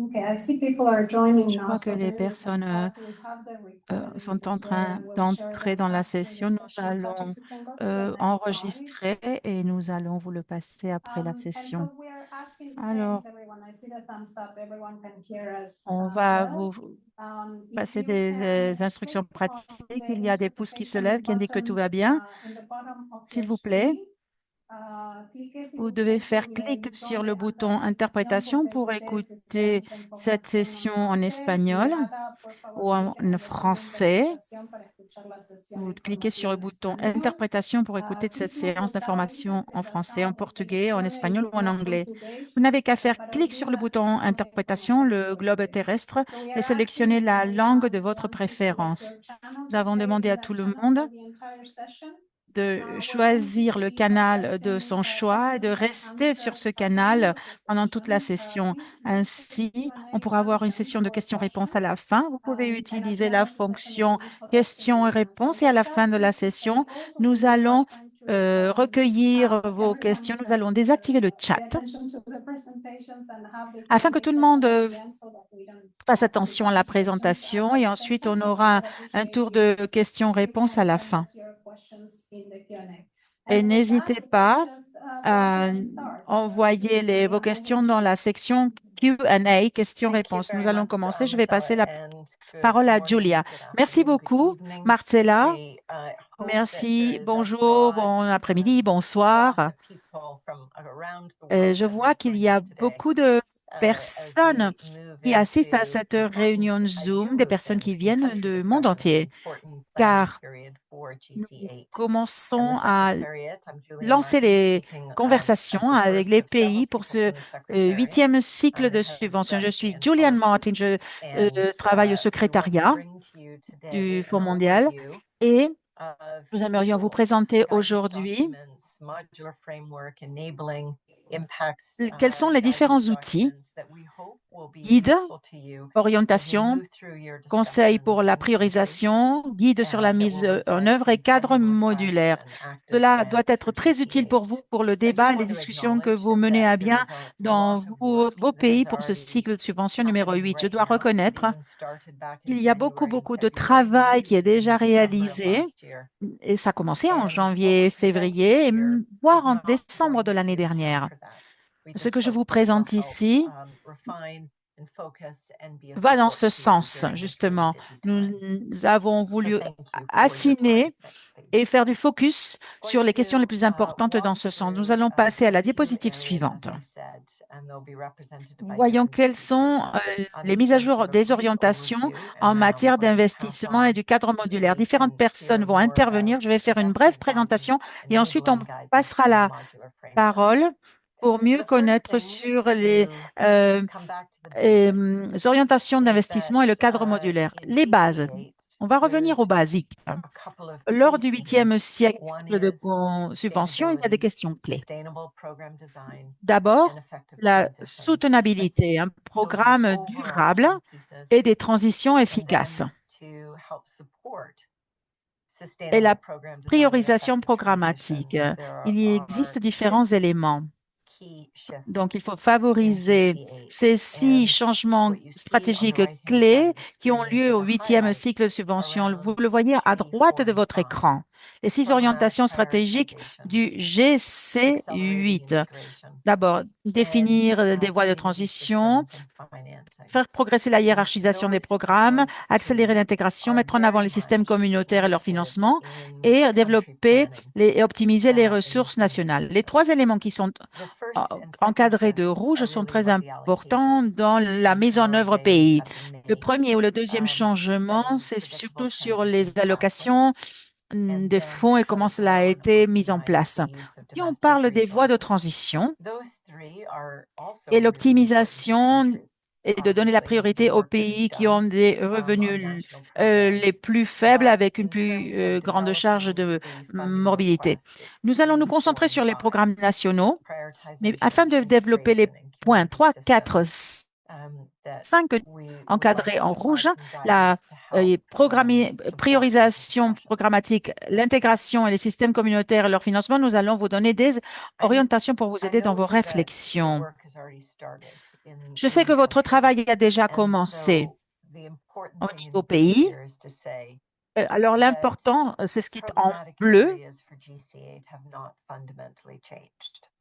Je vois que les personnes sont en train d'entrer dans la session. Nous allons enregistrer et nous allons vous le passer après la session. Alors, on va vous passer des instructions pratiques. Il y a des pouces qui se lèvent qui indiquent que tout va bien. S'il vous plaît, vous devez faire clic sur le bouton interprétation pour écouter cette session en espagnol ou en français. Vous cliquez sur le bouton interprétation pour écouter cette séance d'information en français, en portugais, en espagnol ou en anglais. Vous n'avez qu'à faire clic sur le bouton interprétation, le globe terrestre, et sélectionner la langue de votre préférence. Nous avons demandé à tout le monde de choisir le canal de son choix et de rester sur ce canal pendant toute la session. Ainsi, on pourra avoir une session de questions-réponses à la fin. Vous pouvez utiliser la fonction questions et réponses et à la fin de la session, nous allons recueillir vos questions. Nous allons désactiver le chat afin que tout le monde fasse attention à la présentation et ensuite on aura un tour de questions-réponses à la fin. Et n'hésitez pas à envoyer vos questions dans la section Q&A, questions-réponses. Nous allons commencer. Je vais passer la parole à Julia. Merci beaucoup, Marcella. Merci. Bonjour, bon après-midi, bonsoir. Je vois qu'il y a beaucoup de personnes qui assistent à cette réunion Zoom, des personnes qui viennent du monde entier, car nous commençons à lancer les conversations avec les pays pour ce huitième cycle de subvention. Je suis Julian Martin, je travaille au secrétariat du Fonds mondial et nous aimerions vous présenter aujourd'hui quels sont les différents outils, guides, orientation, conseils pour la priorisation, guide sur la mise en œuvre et cadre modulaire. Cela doit être très utile pour vous pour le débat et les discussions que vous menez à bien dans vos pays pour ce cycle de subvention numéro 8. Je dois reconnaître qu'il y a beaucoup de travail qui est déjà réalisé et ça a commencé en janvier, février et voire en décembre de l'année dernière. Ce que je vous présente ici va dans ce sens, justement. Nous avons voulu affiner et faire du focus sur les questions les plus importantes dans ce sens. Nous allons passer à la diapositive suivante. Voyons quelles sont les mises à jour des orientations en matière d'investissement et du cadre modulaire. Différentes personnes vont intervenir. Je vais faire une brève présentation et ensuite on passera la parole pour mieux connaître sur les orientations d'investissement et le cadre modulaire. Les bases. On va revenir aux basiques. Lors du huitième siècle de subvention, il y a des questions clés. D'abord, la soutenabilité, un programme durable et des transitions efficaces. Et la priorisation programmatique. Il y existe différents éléments. Donc, il faut favoriser ces 6 changements stratégiques clés qui ont lieu au huitième cycle de subvention. Vous le voyez à droite de votre écran. Les 6 orientations stratégiques du GC8. D'abord, définir des voies de transition, faire progresser la hiérarchisation des programmes, accélérer l'intégration, mettre en avant les systèmes communautaires et leur financement et développer et optimiser les ressources nationales. Les 3 éléments qui sont encadrés de rouge sont très importants dans la mise en œuvre pays. Le premier ou le deuxième changement, c'est surtout sur les allocations des fonds et comment cela a été mis en place. Si on parle des voies de transition et l'optimisation et de donner la priorité aux pays qui ont des revenus les plus faibles avec une plus grande charge de morbidité. Nous allons nous concentrer sur les programmes nationaux, mais afin de développer les points 3, 4, 5 encadrés en rouge, la priorisation programmatique, l'intégration et les systèmes communautaires et leur financement, nous allons vous donner des orientations pour vous aider dans vos réflexions. Je sais que votre travail a déjà commencé au niveau pays. Alors, l'important, c'est ce qui est en bleu.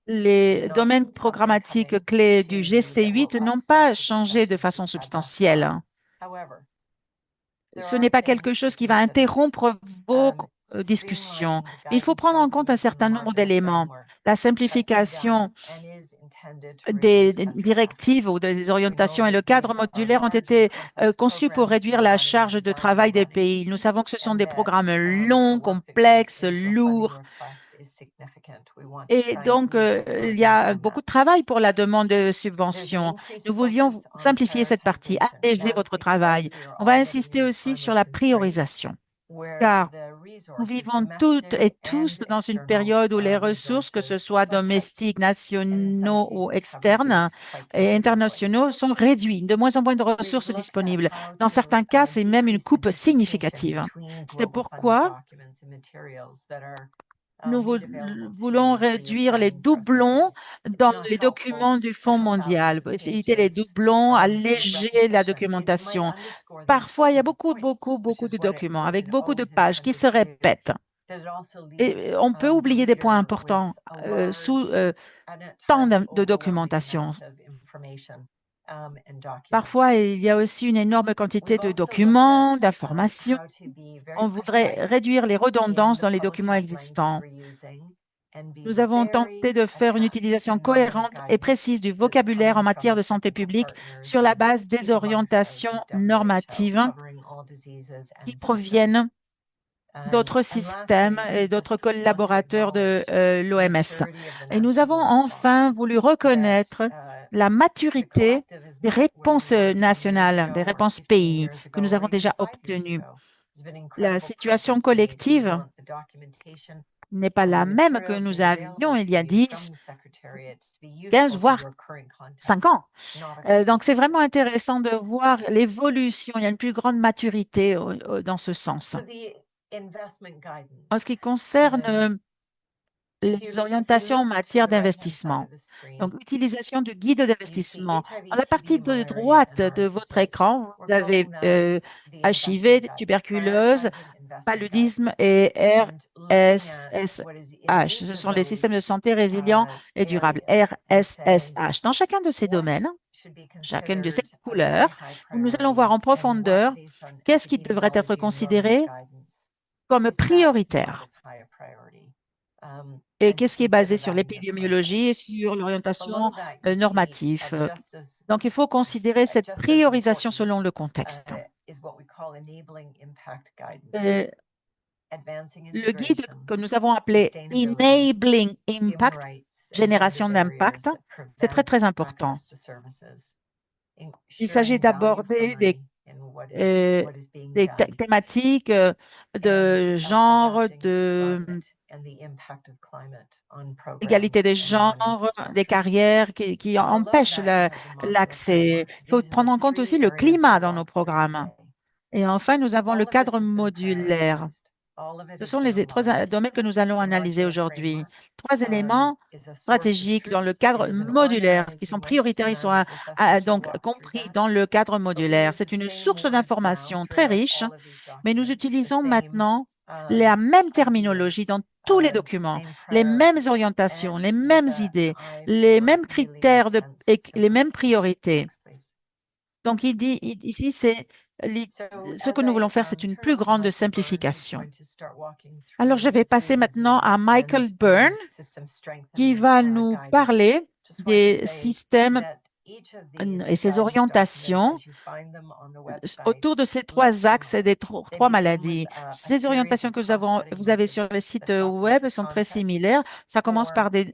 Les domaines programmatiques clés du GC8 n'ont pas changé de façon substantielle. Ce n'est pas quelque chose qui va interrompre vos discussions. Il faut prendre en compte un certain nombre d'éléments. La simplification des directives ou des orientations et le cadre modulaire ont été conçus pour réduire la charge de travail des pays. Nous savons que ce sont des programmes longs, complexes, lourds. Et donc, il y a beaucoup de travail pour la demande de subventions. Nous voulions simplifier cette partie, alléger votre travail. On va insister aussi sur la priorisation, car nous vivons toutes et tous dans une période où les ressources, que ce soit domestiques, nationaux ou externes et internationaux, sont réduites, de moins en moins de ressources disponibles. Dans certains cas, c'est même une coupe significative. C'est pourquoi nous voulons réduire les doublons dans les documents du Fonds mondial, éviter les doublons, alléger la documentation. Parfois, il y a beaucoup de documents avec beaucoup de pages qui se répètent. Et on peut oublier des points importants sous tant de documentation. Parfois, il y a aussi une énorme quantité de documents, d'informations. On voudrait réduire les redondances dans les documents existants. Nous avons tenté de faire une utilisation cohérente et précise du vocabulaire en matière de santé publique sur la base des orientations normatives qui proviennent d'autres systèmes et d'autres collaborateurs de l'OMS. Et nous avons enfin voulu reconnaître la maturité des réponses nationales, des réponses pays que nous avons déjà obtenues. La situation collective n'est pas la même que nous avions il y a 10, 15, voire 5 ans. Donc, c'est vraiment intéressant de voir l'évolution. Il y a une plus grande maturité dans ce sens. En ce qui concerne les orientations en matière d'investissement. Donc, utilisation du guide d'investissement. Dans la partie de droite de votre écran, vous avez HIV, tuberculose, paludisme et RSSH. Ce sont les systèmes de santé résilients et durables, RSSH. Dans chacun de ces domaines, chacune de ces couleurs, nous allons voir en profondeur qu'est-ce qui devrait être considéré comme prioritaire et qu'est-ce qui est basé sur l'épidémiologie et sur l'orientation normative. Donc, il faut considérer cette priorisation selon le contexte. Le guide que nous avons appelé Enabling Impact, génération d'impact, c'est très, très important. Il s'agit d'aborder des thématiques de genre, de égalité des genres, des carrières qui empêchent l'accès. Il faut prendre en compte aussi le climat dans nos programmes. Et enfin, nous avons le cadre modulaire. Ce sont les trois domaines que nous allons analyser aujourd'hui. Trois éléments stratégiques dans le cadre modulaire qui sont prioritaires, ils sont donc compris dans le cadre modulaire. C'est une source d'information très riche, mais nous utilisons maintenant la même terminologie dans tous les documents, les mêmes orientations, les mêmes idées, les mêmes critères et les mêmes priorités. Donc, il dit ici, ce que nous voulons faire, c'est une plus grande simplification. Alors, je vais passer maintenant à Michael Byrne, qui va nous parler des systèmes et ses orientations autour de ces trois axes et des trois maladies. Ces orientations que vous avez sur le site web sont très similaires. Ça commence par des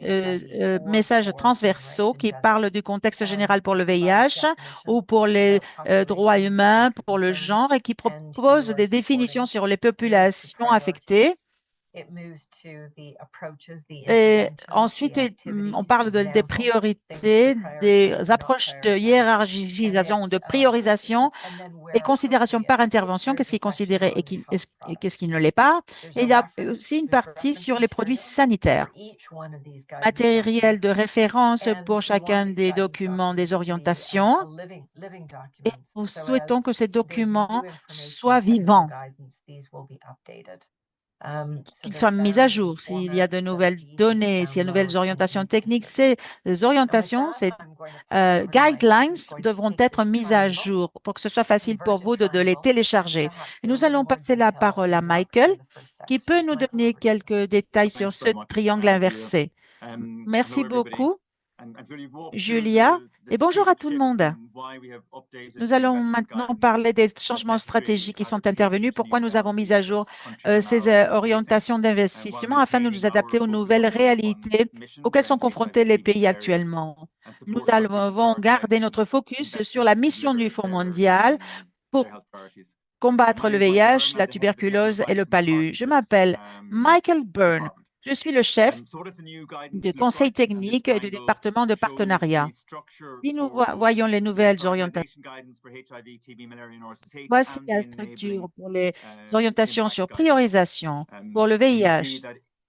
messages transversaux qui parlent du contexte général pour le VIH ou pour les droits humains, pour le genre et qui proposent des définitions sur les populations affectées Et ensuite, on parle des priorités, des approches de hiérarchisation ou de priorisation et considération par intervention, qu'est-ce qui est considéré et qu'est-ce qui ne l'est pas. Et il y a aussi une partie sur les produits sanitaires. Matériel de référence pour chacun des documents des orientations. Et nous souhaitons que ces documents soient vivants, qu'ils soient mis à jour. S'il y a de nouvelles données, s'il y a de nouvelles orientations techniques, ces orientations, ces guidelines devront être mises à jour pour que ce soit facile pour vous de les télécharger. Et nous allons passer la parole à Michael, qui peut nous donner quelques détails sur ce triangle inversé. Merci beaucoup, Julia, et bonjour à tout le monde. Nous allons maintenant parler des changements stratégiques qui sont intervenus, pourquoi nous avons mis à jour ces orientations d'investissement afin de nous adapter aux nouvelles réalités auxquelles sont confrontés les pays actuellement. Nous allons garder notre focus sur la mission du Fonds mondial pour combattre le VIH, la tuberculose et le palu. Je m'appelle Michael Byrne. Je suis le chef du conseil technique et du département de partenariat. Si nous voyons les nouvelles orientations, voici la structure pour les orientations sur priorisation pour le VIH,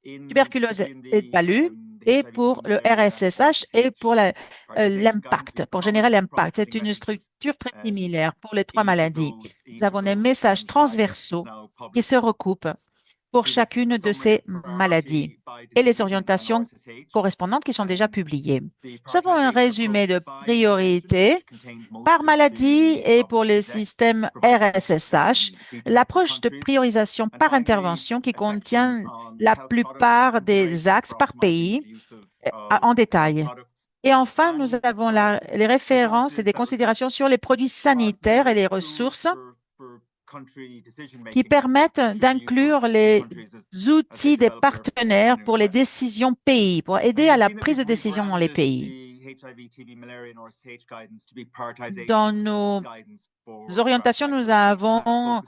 tuberculose et palu, et pour le RSSH et pour l'impact, pour générer l'impact. C'est une structure très similaire pour les trois maladies. Nous avons des messages transversaux qui se recoupent pour chacune de ces maladies et les orientations correspondantes qui sont déjà publiées. Nous avons un résumé de priorités par maladie et pour les systèmes RSSH, l'approche de priorisation par intervention qui contient la plupart des axes par pays en détail. Et enfin, nous avons les références et des considérations sur les produits sanitaires et les ressources qui permettent d'inclure les outils des partenaires pour les décisions pays, pour aider à la prise de décision dans les pays. Dans nos orientations, nous avons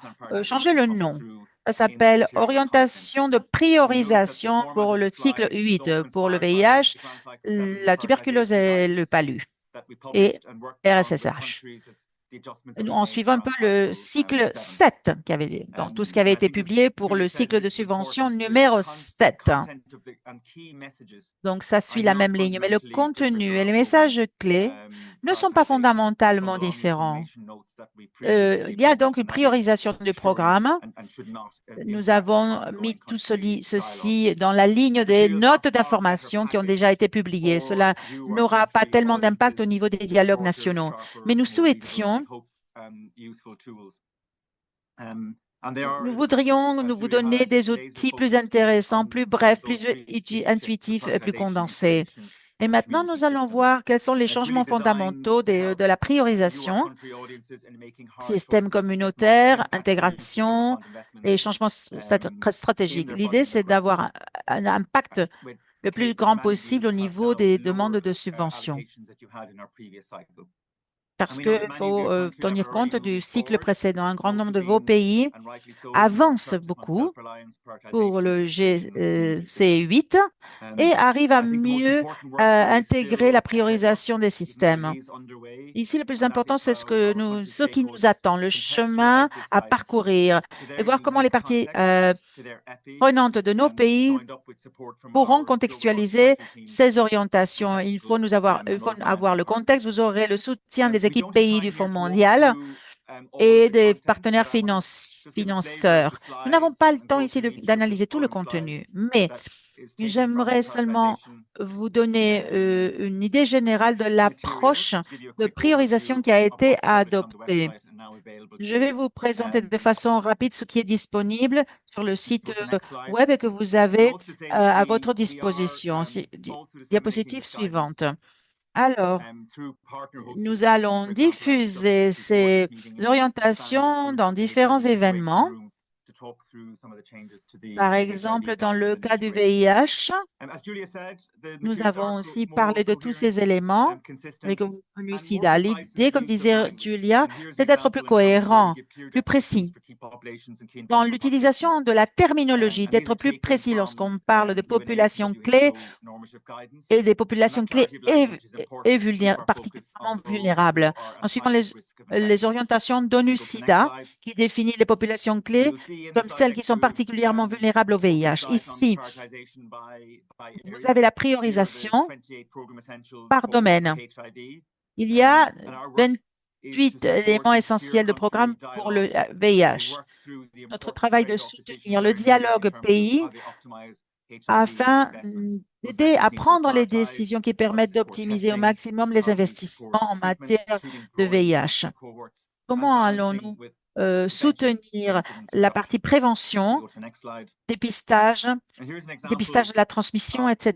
changé le nom. Ça s'appelle orientation de priorisation pour le cycle 8, pour le VIH, la tuberculose et le palu, et RSSH. En suivant un peu le cycle 7, donc tout ce qui avait été publié pour le cycle de subvention numéro 7. Donc, ça suit la même ligne, mais le contenu et les messages clés ne sont pas fondamentalement différents. Il y a donc une priorisation du programme. Nous avons mis tout ceci dans la ligne des notes d'information qui ont déjà été publiées. Cela n'aura pas tellement d'impact au niveau des dialogues nationaux, mais nous souhaitions nous voudrions vous donner des outils plus intéressants, plus brefs, plus intuitifs et plus condensés. Et maintenant, nous allons voir quels sont les changements fondamentaux de la priorisation, système communautaire, intégration et changements stratégiques. L'idée, c'est d'avoir un impact le plus grand possible au niveau des demandes de subventions. Parce qu'il faut tenir compte du cycle précédent. Un grand nombre de vos pays avancent beaucoup pour le GC8 et arrivent à mieux intégrer la priorisation des systèmes. Ici, le plus important, c'est ce qui nous attend, le chemin à parcourir et voir comment les parties prenantes de nos pays pourront contextualiser ces orientations. Il faut avoir le contexte. Vous aurez le soutien des équipes pays du Fonds mondial et des partenaires financeurs. Nous n'avons pas le temps ici d'analyser tout le contenu, mais j'aimerais seulement vous donner une idée générale de l'approche de priorisation qui a été adoptée. Je vais vous présenter de façon rapide ce qui est disponible sur le site web et que vous avez à votre disposition. Diapositive suivante. Alors, nous allons diffuser ces orientations dans différents événements Par exemple, dans le cas du VIH, nous avons aussi parlé de tous ces éléments avec le sida. L'idée, comme disait Julia, c'est d'être plus cohérent, plus précis dans l'utilisation de la terminologie, d'être plus précis lorsqu'on parle de populations clés et des populations clés et particulièrement vulnérables. En suivant les orientations d'ONU-SIDA, qui définit les populations clés comme celles qui sont particulièrement vulnérables au VIH. Ici, vous avez la priorisation par domaine. Il y a 28 éléments essentiels de programme pour le VIH. Notre travail de soutenir le dialogue pays afin d'aider à prendre les décisions qui permettent d'optimiser au maximum les investissements en matière de VIH. Comment allons-nous soutenir la partie prévention, dépistage de la transmission, etc.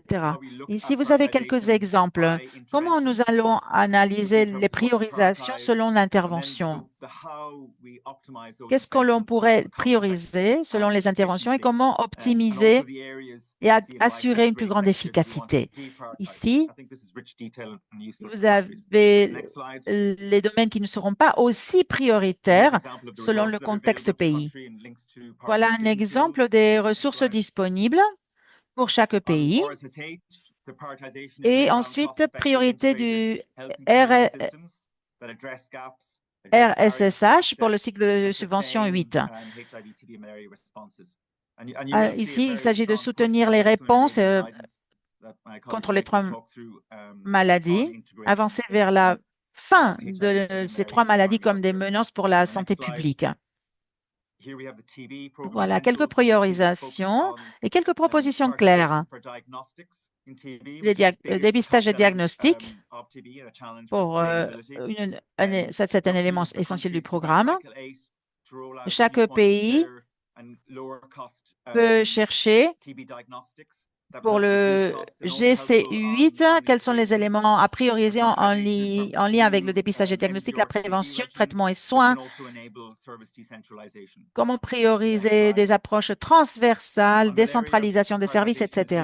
Ici, vous avez quelques exemples. Comment nous allons analyser les priorisations selon l'intervention? Qu'est-ce que l'on pourrait prioriser selon les interventions et comment optimiser et assurer une plus grande efficacité? Ici, vous avez les domaines qui ne seront pas aussi prioritaires selon le contexte pays. Voilà un exemple des ressources disponibles pour chaque pays. Et ensuite, priorité du RSSH pour le cycle de subvention 8. Ici, il s'agit de soutenir les réponses contre les 3 maladies, avancer vers la fin de ces 3 maladies comme des menaces pour la santé publique. Voilà, quelques priorisations et quelques propositions claires. Le dépistage et diagnostic c'est un élément essentiel du programme. Chaque pays peut chercher pour le GC8, quels sont les éléments à prioriser en lien avec le dépistage et diagnostic, la prévention, traitement et soins? Comment prioriser des approches transversales, décentralisation des services, etc.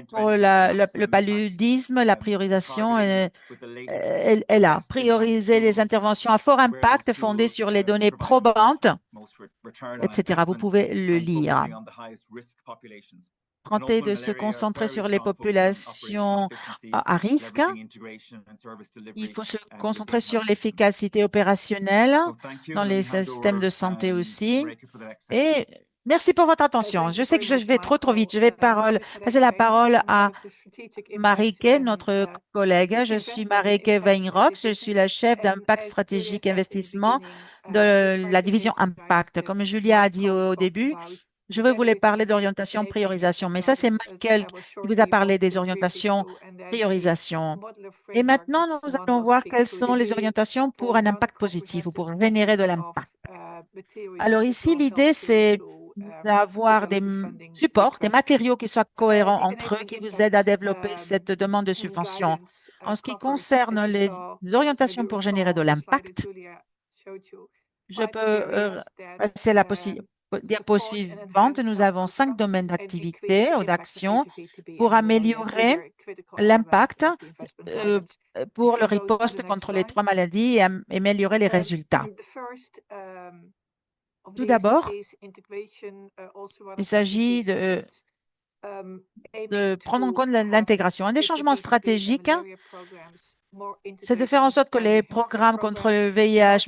Pour le paludisme, la priorisation est là. Prioriser les interventions à fort impact fondées sur les données probantes, etc. Vous pouvez le lire. Tenter de se concentrer sur les populations à risque. Il faut se concentrer sur l'efficacité opérationnelle dans les systèmes de santé aussi. Et merci pour votre attention. Je sais que je vais trop vite. Je vais passer la parole à Marieke, notre collègue. Je suis Marieke Weinrock. Je suis la chef d'Impact Stratégique Investissement de la division Impact. Comme Julia a dit au début, je vais vous parler d'orientation priorisation, mais ça, c'est Michael qui vous a parlé des orientations priorisation. Et maintenant, nous allons voir quelles sont les orientations pour un impact positif ou pour générer de l'impact. Alors ici, l'idée, c'est d'avoir des supports, des matériaux qui soient cohérents entre eux, qui vous aident à développer cette demande de subvention. En ce qui concerne les orientations pour générer de l'impact, je peux passer la diapo suivante. Nous avons 5 domaines d'activité ou d'action pour améliorer l'impact pour le riposte contre les 3 maladies et améliorer les résultats. Tout d'abord, il s'agit de prendre en compte l'intégration. Un des changements stratégiques, c'est de faire en sorte que les programmes contre le VIH,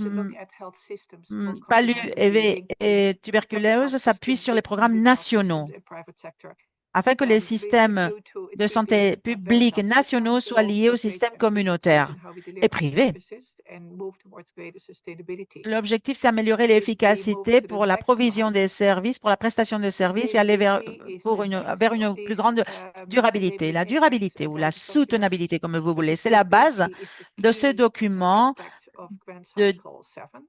palu et tuberculose s'appuient sur les programmes nationaux afin que les systèmes de santé publics nationaux soient liés au système communautaire et privé. L'objectif, c'est d'améliorer l'efficacité pour la provision des services, pour la prestation de services et aller vers une plus grande durabilité. La durabilité ou la soutenabilité, comme vous voulez, c'est la base de ce document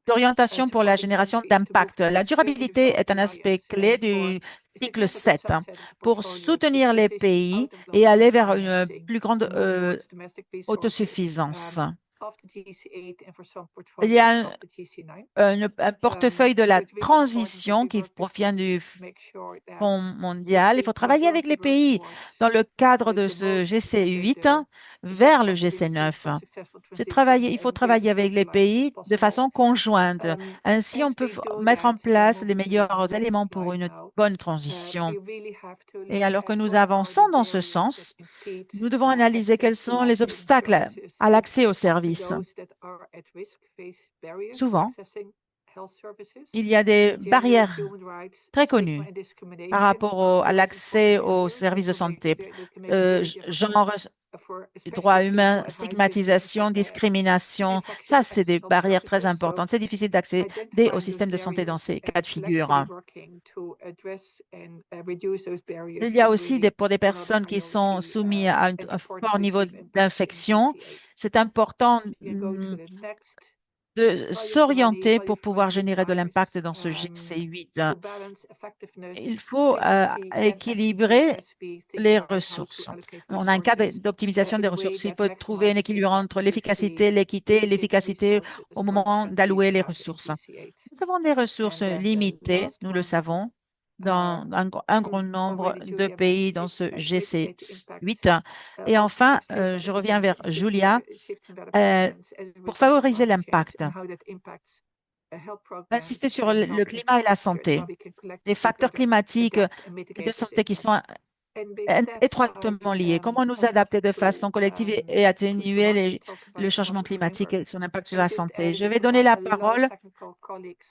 d'orientation pour la génération d'impact. La durabilité est un aspect clé du cycle 7 pour soutenir les pays et aller vers une plus grande autosuffisance. Il y a un portefeuille de la transition qui provient du Fonds mondial. Il faut travailler avec les pays dans le cadre de ce GC8 vers le GC9. Il faut travailler avec les pays de façon conjointe. Ainsi, on peut mettre en place les meilleurs éléments pour une bonne transition. Et alors que nous avançons dans ce sens, nous devons analyser quels sont les obstacles à l'accès aux services. Souvent, il y a des barrières très connues par rapport à l'accès aux services de santé, genre, droits humains, stigmatisation, discrimination. Ça, c'est des barrières très importantes. C'est difficile d'accéder au système de santé dans ces cas de figure. Il y a aussi pour des personnes qui sont soumises à un fort niveau d'infection, c'est important de s'orienter pour pouvoir générer de l'impact dans ce GC8. Il faut équilibrer les ressources. On a un cadre d'optimisation des ressources. Il faut trouver un équilibre entre l'efficacité, l'équité et l'efficacité au moment d'allouer les ressources. Nous avons des ressources limitées, nous le savons, dans un grand nombre de pays dans ce GC8. Et enfin, je reviens vers Julia. Pour favoriser l'impact, insister sur le climat et la santé, les facteurs climatiques et de santé qui sont étroitement liés. Comment nous adapter de façon collective et atténuer le changement climatique et son impact sur la santé. Je vais donner la parole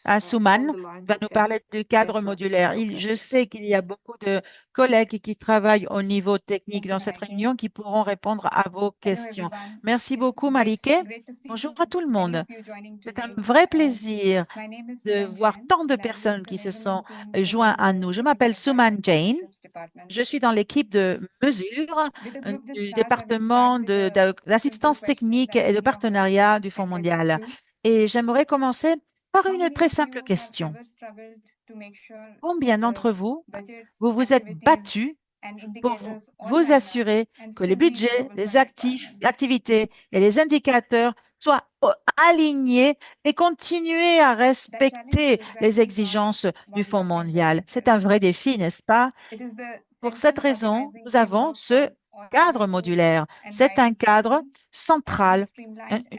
à Souman, qui va nous parler du cadre modulaire. Je sais qu'il y a beaucoup de collègues qui travaillent au niveau technique dans cette réunion qui pourront répondre à vos questions. Merci beaucoup, Malike. Bonjour à tout le monde. C'est un vrai plaisir de voir tant de personnes qui se sont joints à nous. Je m'appelle Suman Jain. Je suis dans l'équipe de mesure du département d'assistance technique et de partenariat du Fonds mondial. Et j'aimerais commencer par une très simple question. Combien d'entre vous, vous vous êtes battus pour vous assurer que les budgets, les activités et les indicateurs soient alignés et continuer à respecter les exigences du Fonds mondial? C'est un vrai défi, n'est-ce pas? Pour cette raison, nous avons ce cadre modulaire. C'est un cadre central,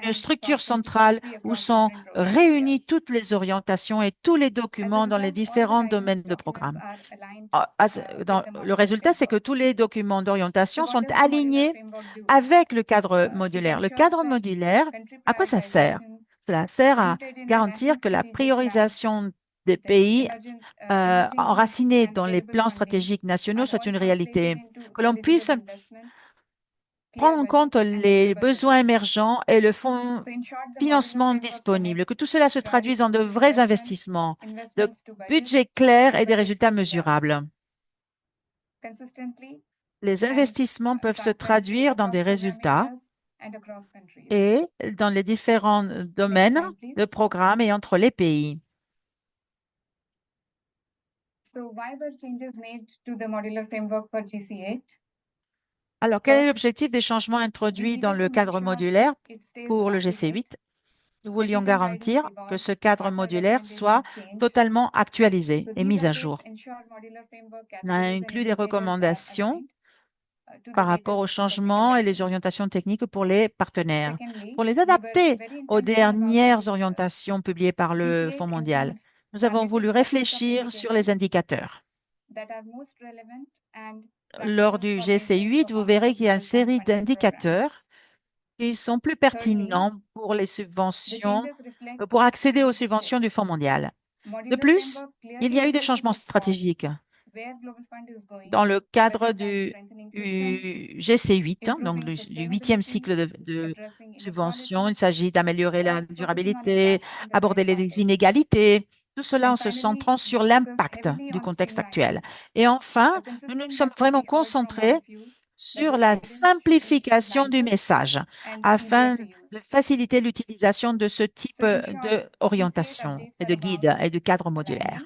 une structure centrale où sont réunies toutes les orientations et tous les documents dans les différents domaines de programme. Le résultat, c'est que tous les documents d'orientation sont alignés avec le cadre modulaire. Le cadre modulaire, à quoi ça sert? Cela sert à garantir que la priorisation des pays enracinés dans les plans stratégiques nationaux soit une réalité, que l'on puisse prendre en compte les besoins émergents et le fonds financement disponible, que tout cela se traduise en de vrais investissements, de budgets clairs et des résultats mesurables. Les investissements peuvent se traduire dans des résultats et dans les différents domaines de programme et entre les pays. Alors, quel est l'objectif des changements introduits dans le cadre modulaire pour le GC8? Nous voulions garantir que ce cadre modulaire soit totalement actualisé et mis à jour. On a inclus des recommandations par rapport aux changements et les orientations techniques pour les partenaires, pour les adapter aux dernières orientations publiées par le Fonds mondial. Nous avons voulu réfléchir sur les indicateurs. Lors du GC8, vous verrez qu'il y a une série d'indicateurs qui sont plus pertinents pour les subventions, pour accéder aux subventions du Fonds mondial. De plus, il y a eu des changements stratégiques dans le cadre du GC8, donc du 8e cycle de subvention. Il s'agit d'améliorer la durabilité, aborder les inégalités, tout cela en se centrant sur l'impact du contexte actuel. Et enfin, nous nous sommes vraiment concentrés sur la simplification du message afin de faciliter l'utilisation de ce type d'orientation et de guide et de cadre modulaire.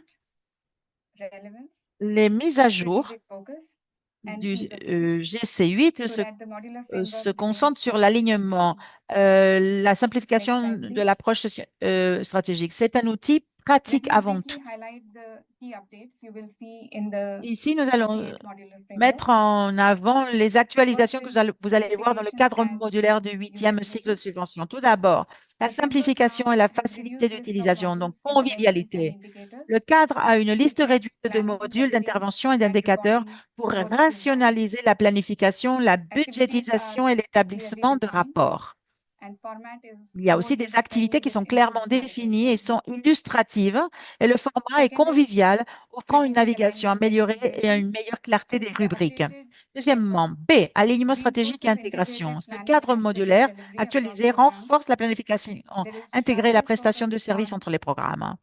Les mises à jour du GC8 se concentre sur l'alignement, la simplification de l'approche stratégique. C'est un outil pratique avant tout. Ici, nous allons mettre en avant les actualisations que vous allez voir dans le cadre modulaire du 8e cycle de subvention. Tout d'abord, la simplification et la facilité d'utilisation, donc convivialité. Le cadre a une liste réduite de modules d'intervention et d'indicateurs pour rationaliser la planification, la budgétisation et l'établissement de rapports. Il y a aussi des activités qui sont clairement définies et sont illustratives, et le format est convivial, offrant une navigation améliorée et une meilleure clarté des rubriques. Deuxièmement, B, alignement stratégique et intégration. Ce cadre modulaire actualisé renforce la planification, intégrer la prestation de services entre les programmes.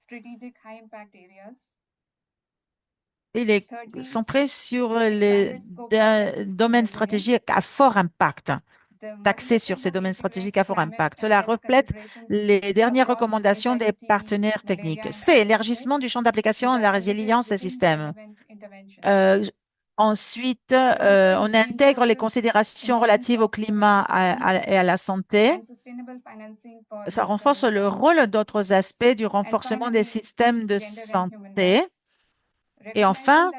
Il est centré sur les domaines stratégiques à fort impact, taxé sur ces domaines stratégiques à fort impact. Cela reflète les dernières recommandations des partenaires techniques. C, élargissement du champ d'application de la résilience des systèmes. Ensuite, on intègre les considérations relatives au climat et à la santé. Ça renforce le rôle d'autres aspects du renforcement des systèmes de santé. Et enfin,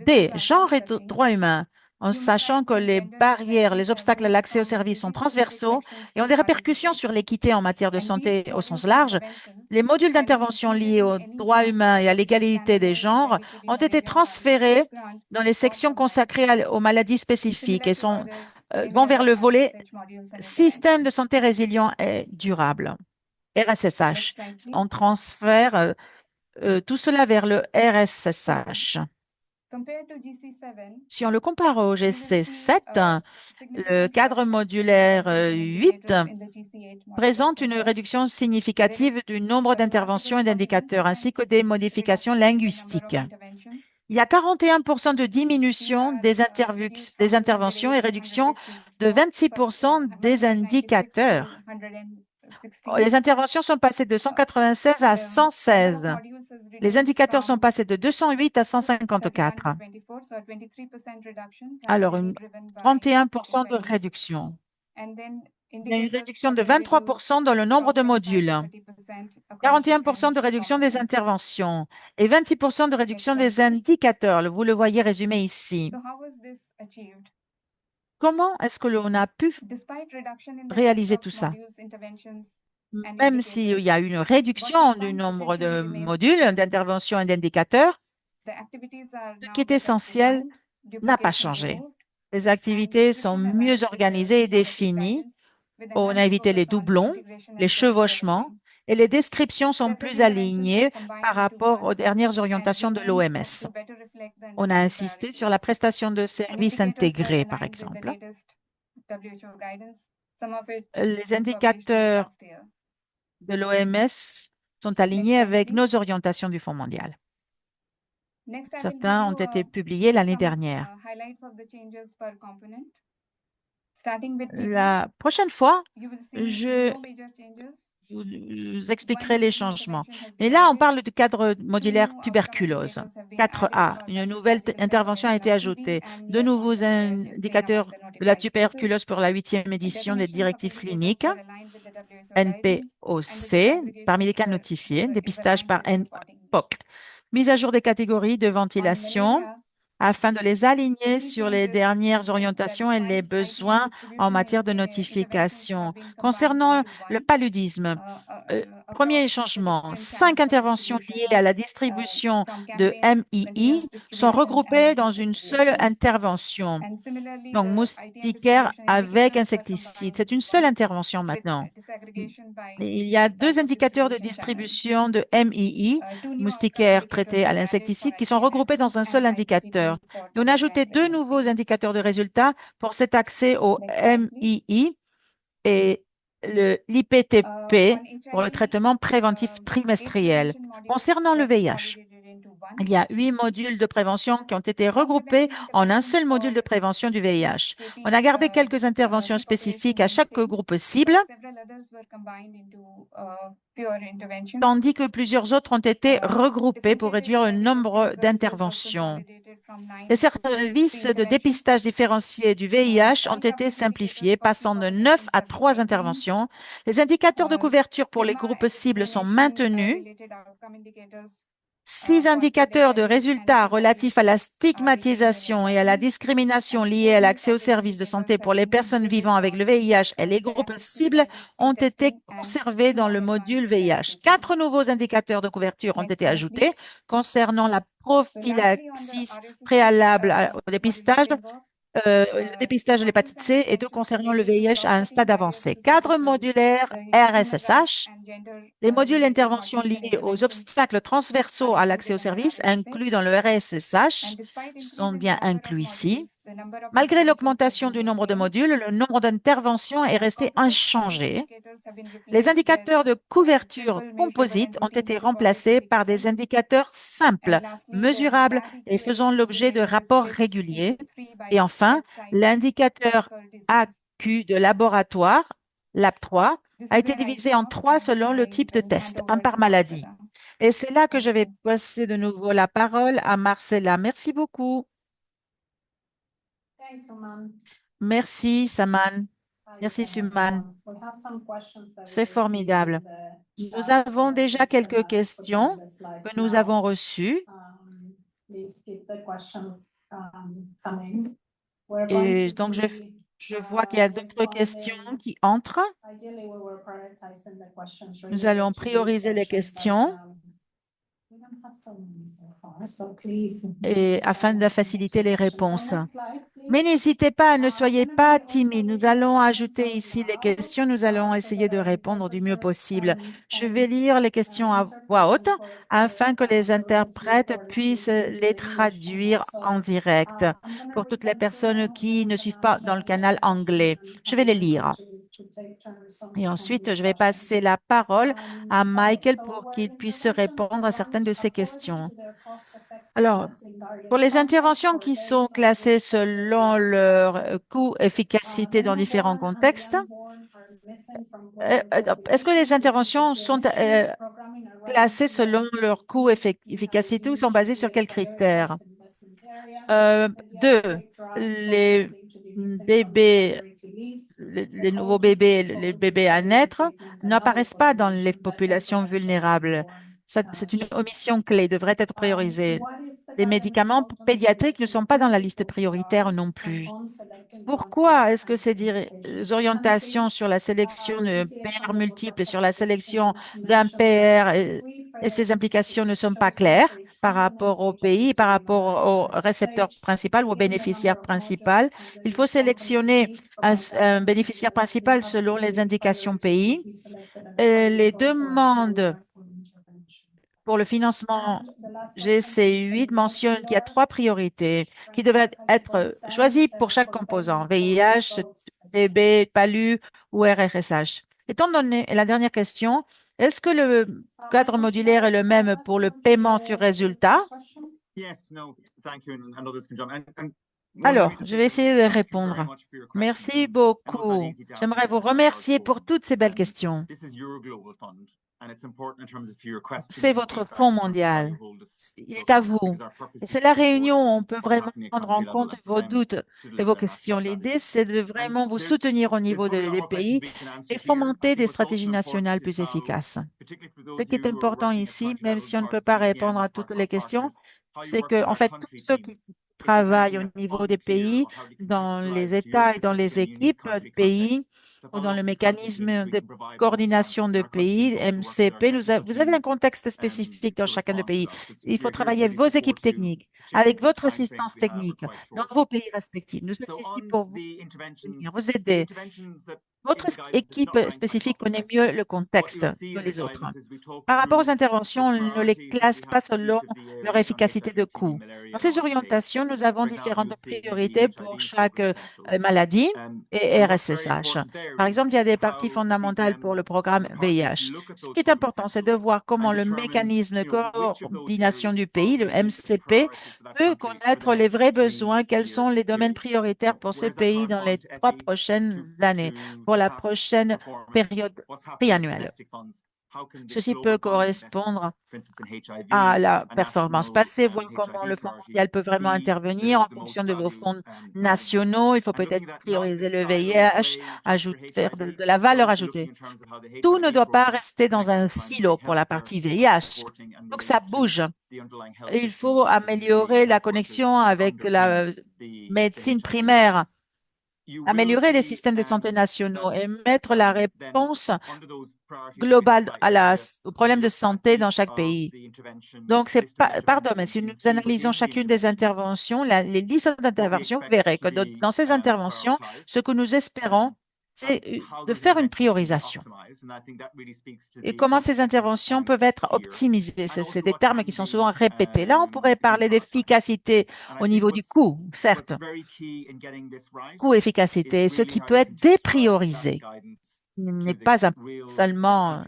D, genre et droits humains, en sachant que les barrières, les obstacles à l'accès aux services sont transversaux et ont des répercussions sur l'équité en matière de santé au sens large. Les modules d'intervention liés aux droits humains et à l'égalité des genres ont été transférés dans les sections consacrées aux maladies spécifiques et vont vers le volet système de santé résilient et durable, RSSH. On transfère tout cela vers le RSSH. Si on le compare au GC7, le cadre modulaire 8 présente une réduction significative du nombre d'interventions et d'indicateurs, ainsi que des modifications linguistiques. Il y a 41% de diminution des interventions et réduction de 26% des indicateurs. Les interventions sont passées de 196 à 116. Les indicateurs sont passés de 208 à 154. Alors, 31% de réduction. Il y a une réduction de 23% dans le nombre de modules, 41% de réduction des interventions et 26% de réduction des indicateurs. Vous le voyez résumé ici. Comment est-ce que l'on a pu réaliser tout ça? Même s'il y a une réduction du nombre de modules, d'interventions et d'indicateurs, ce qui est essentiel n'a pas changé. Les activités sont mieux organisées et définies. On a évité les doublons, les chevauchements et les descriptions sont plus alignées par rapport aux dernières orientations de l'OMS. On a insisté sur la prestation de services intégrés, par exemple. Les indicateurs de l'OMS sont alignés avec nos orientations du Fonds mondial. Certains ont été publiés l'année dernière. La prochaine fois, je vous expliquerai les changements. Mais là, on parle du cadre modulaire tuberculose. 4A, une nouvelle intervention a été ajoutée. De nouveaux indicateurs de la tuberculose pour la 8e édition des directives cliniques, NPOC, parmi les cas notifiés, dépistage par NPOC. Mise à jour des catégories de ventilation afin de les aligner sur les dernières orientations et les besoins en matière de notification. Concernant le paludisme, premier changement, 5 interventions liées à la distribution de MII sont regroupées dans une seule intervention. Donc, moustiquaire avec insecticide. C'est une seule intervention maintenant. Il y a 2 indicateurs de distribution de MII, moustiquaire traité à l'insecticide, qui sont regroupés dans un seul indicateur. Et on a ajouté 2 nouveaux indicateurs de résultats pour cet accès au MII et l'IPTP pour le traitement préventif trimestriel. Concernant le VIH, Il y a 8 modules de prévention qui ont été regroupés en un seul module de prévention du VIH. On a gardé quelques interventions spécifiques à chaque groupe cible, tandis que plusieurs autres ont été regroupés pour réduire le nombre d'interventions. Les services de dépistage différencié du VIH ont été simplifiés, passant de 9 à 3 interventions. Les indicateurs de couverture pour les groupes cibles sont maintenus. 6 indicateurs de résultats relatifs à la stigmatisation et à la discrimination liée à l'accès aux services de santé pour les personnes vivant avec le VIH et les groupes cibles ont été conservés dans le module VIH. 4 nouveaux indicateurs de couverture ont été ajoutés concernant la prophylaxie préalable au dépistage, le dépistage de l'hépatite C et 2 concernant le VIH à un stade avancé. Cadre modulaire RSSH. Les modules d'intervention liés aux obstacles transversaux à l'accès aux services, inclus dans le RSSH, sont bien inclus ici. Malgré l'augmentation du nombre de modules, le nombre d'interventions est resté inchangé. Les indicateurs de couverture composite ont été remplacés par des indicateurs simples, mesurables et faisant l'objet de rapports réguliers. Et enfin, l'indicateur AQ de laboratoire, LAB3, a été divisé en 3 selon le type de test, un par maladie. Et c'est là que je vais passer de nouveau la parole à Marcella. Merci beaucoup. Merci, Saman. Merci, Suman. C'est formidable. Nous avons déjà quelques questions que nous avons reçues. Et donc, je vois qu'il y a d'autres questions qui entrent. Nous allons prioriser les questions et afin de faciliter les réponses. Mais n'hésitez pas, ne soyez pas timide. Nous allons ajouter ici les questions. Nous allons essayer de répondre du mieux possible. Je vais lire les questions à voix haute afin que les interprètes puissent les traduire en direct pour toutes les personnes qui ne suivent pas dans le canal anglais. Je vais les lire. Et ensuite, je vais passer la parole à Michael pour qu'il puisse répondre à certaines de ces questions. Alors, pour les interventions qui sont classées selon leur coût-efficacité dans différents contextes, est-ce que les interventions sont classées selon leur coût-efficacité ou sont basées sur quels critères? Deux, les bébés, les nouveaux bébés, les bébés à naître n'apparaissent pas dans les populations vulnérables. C'est une omission clé, devrait être priorisée. Les médicaments pédiatriques ne sont pas dans la liste prioritaire non plus. Pourquoi est-ce que ces orientations sur la sélection de PR multiples, sur la sélection d'un PR et ses implications ne sont pas claires par rapport au pays, par rapport au récepteur principal ou au bénéficiaire principal? Il faut sélectionner un bénéficiaire principal selon les indications pays. Et les demandes pour le financement GC8 mentionne qu'il y a 3 priorités qui devraient être choisies pour chaque composant, VIH, TB, PALU ou RRSH. Étant donné, et la dernière question, est-ce que le cadre modulaire est le même pour le paiement sur résultat? Alors, je vais essayer de répondre. Merci beaucoup. J'aimerais vous remercier pour toutes ces belles questions. C'est votre fonds mondial. Il est à vous. Et c'est la réunion où on peut vraiment prendre en compte vos doutes et vos questions. L'idée, c'est de vraiment vous soutenir au niveau des pays et fomenter des stratégies nationales plus efficaces. Ce qui est important ici, même si on ne peut pas répondre à toutes les questions, c'est que, en fait, tous ceux qui travaillent au niveau des pays, dans les États et dans les équipes de pays, ou dans le mécanisme de coordination de pays, MCP, vous avez un contexte spécifique dans chacun des pays. Il faut travailler avec vos équipes techniques, avec votre assistance technique dans vos pays respectifs. Nous sommes ici pour vous aider. Votre équipe spécifique connaît mieux le contexte que les autres. Par rapport aux interventions, on ne les classe pas selon leur efficacité de coût. Dans ces orientations, nous avons différentes priorités pour chaque maladie et RSSH. Par exemple, il y a des parties fondamentales pour le programme VIH. Ce qui est important, c'est de voir comment le mécanisme de coordination du pays, le MCP, peut connaître les vrais besoins, quels sont les domaines prioritaires pour ce pays dans les 3 prochaines années, pour la prochaine période triannuelle. Ceci peut correspondre à la performance passée, voir comment le Fonds mondial peut vraiment intervenir en fonction de vos fonds nationaux. Il faut peut-être prioriser le VIH, faire de la valeur ajoutée. Tout ne doit pas rester dans un silo pour la partie VIH. Donc, ça bouge. Il faut améliorer la connexion avec la médecine primaire, améliorer les systèmes de santé nationaux et mettre la réponse globale aux problèmes de santé dans chaque pays. Donc, c'est par domaine. Si nous analysons chacune des interventions, les listes d'interventions, vous verrez que dans ces interventions, ce que nous espérons, c'est de faire une priorisation. Et comment ces interventions peuvent être optimisées? C'est des termes qui sont souvent répétés. Là, on pourrait parler d'efficacité au niveau du coût, certes, coût-efficacité, ce qui peut être dépriorisé. Il n'est pas seulement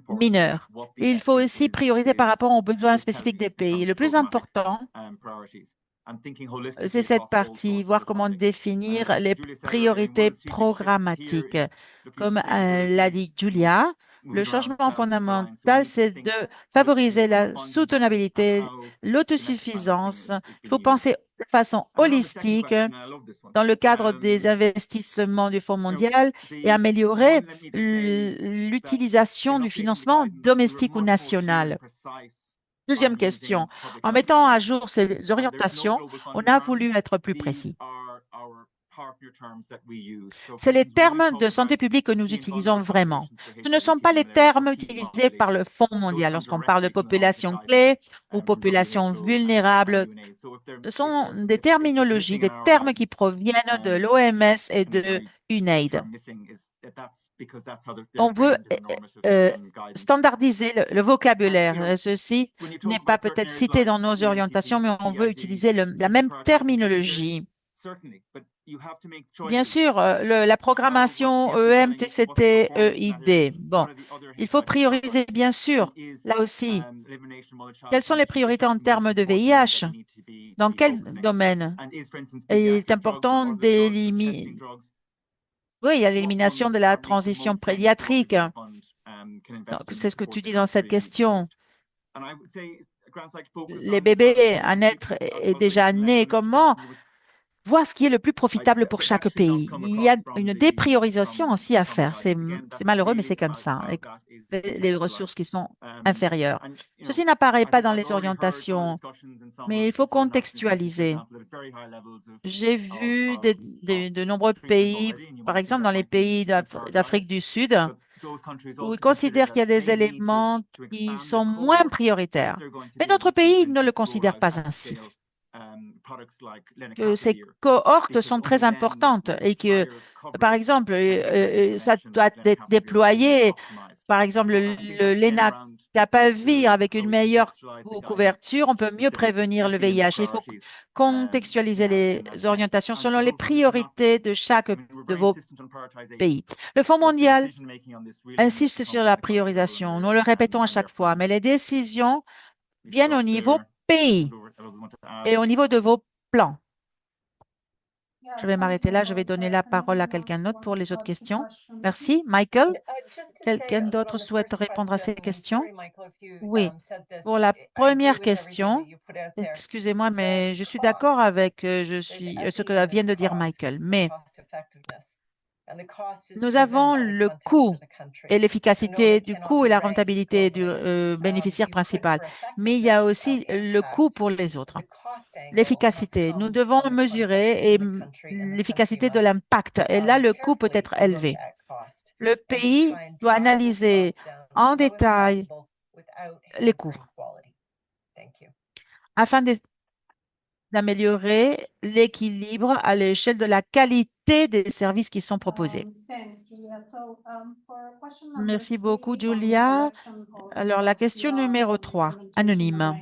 mineur. Il faut aussi prioriser par rapport aux besoins spécifiques des pays. Le plus important, c'est cette partie, voir comment définir les priorités programmatiques. Comme l'a dit Julia, le changement fondamental, c'est de favoriser la soutenabilité, l'autosuffisance. Il faut penser de façon holistique dans le cadre des investissements du Fonds mondial et améliorer l'utilisation du financement domestique ou national. Deuxième question. En mettant à jour ces orientations, on a voulu être plus précis. C'est les termes de santé publique que nous utilisons vraiment. Ce ne sont pas les termes utilisés par le Fonds mondial lorsqu'on parle de population clé ou population vulnérable. Ce sont des terminologies, des termes qui proviennent de l'OMS et de UNAID. On veut standardiser le vocabulaire. Ceci n'est pas peut-être cité dans nos orientations, mais on veut utiliser la même terminologie. Bien sûr, la programmation EM, TCT, EID. Bon, il faut prioriser, bien sûr, là aussi. Quelles sont les priorités en termes de VIH? Dans quel domaine? Et il est important d'éliminer. Oui, il y a l'élimination de la transition pédiatrique. C'est ce que tu dis dans cette question. Les bébés à naître et déjà nés, comment voir ce qui est le plus profitable pour chaque pays. Il y a une dépriorisation aussi à faire. C'est malheureux, mais c'est comme ça. Les ressources qui sont inférieures. Ceci n'apparaît pas dans les orientations, mais il faut contextualiser. J'ai vu de nombreux pays, par exemple dans les pays d'Afrique du Sud, où ils considèrent qu'il y a des éléments qui sont moins prioritaires. Mais d'autres pays ne le considèrent pas ainsi. Que ces cohortes sont très importantes et que, par exemple, ça doit être déployé. Par exemple, le lenacapavir avec une meilleure couverture, on peut mieux prévenir le VIH. Il faut contextualiser les orientations selon les priorités de chaque de vos pays. Le Fonds mondial insiste sur la priorisation. Nous le répétons à chaque fois, mais les décisions viennent au niveau pays et au niveau de vos plans. Je vais m'arrêter là. Je vais donner la parole à quelqu'un d'autre pour les autres questions. Merci. Michael, quelqu'un d'autre souhaite répondre à ces questions? Oui. Pour la première question, excusez-moi, mais je suis d'accord avec ce que vient de dire Michael. Mais nous avons le coût et l'efficacité du coût et la rentabilité du bénéficiaire principal. Mais il y a aussi le coût pour les autres. L'efficacité. Nous devons mesurer l'efficacité de l'impact. Et là, le coût peut être élevé. Le pays doit analyser en détail les coûts afin d'améliorer l'équilibre à l'échelle de la qualité des services qui sont proposés. Merci beaucoup, Julia. Alors, la question numéro 3, anonyme,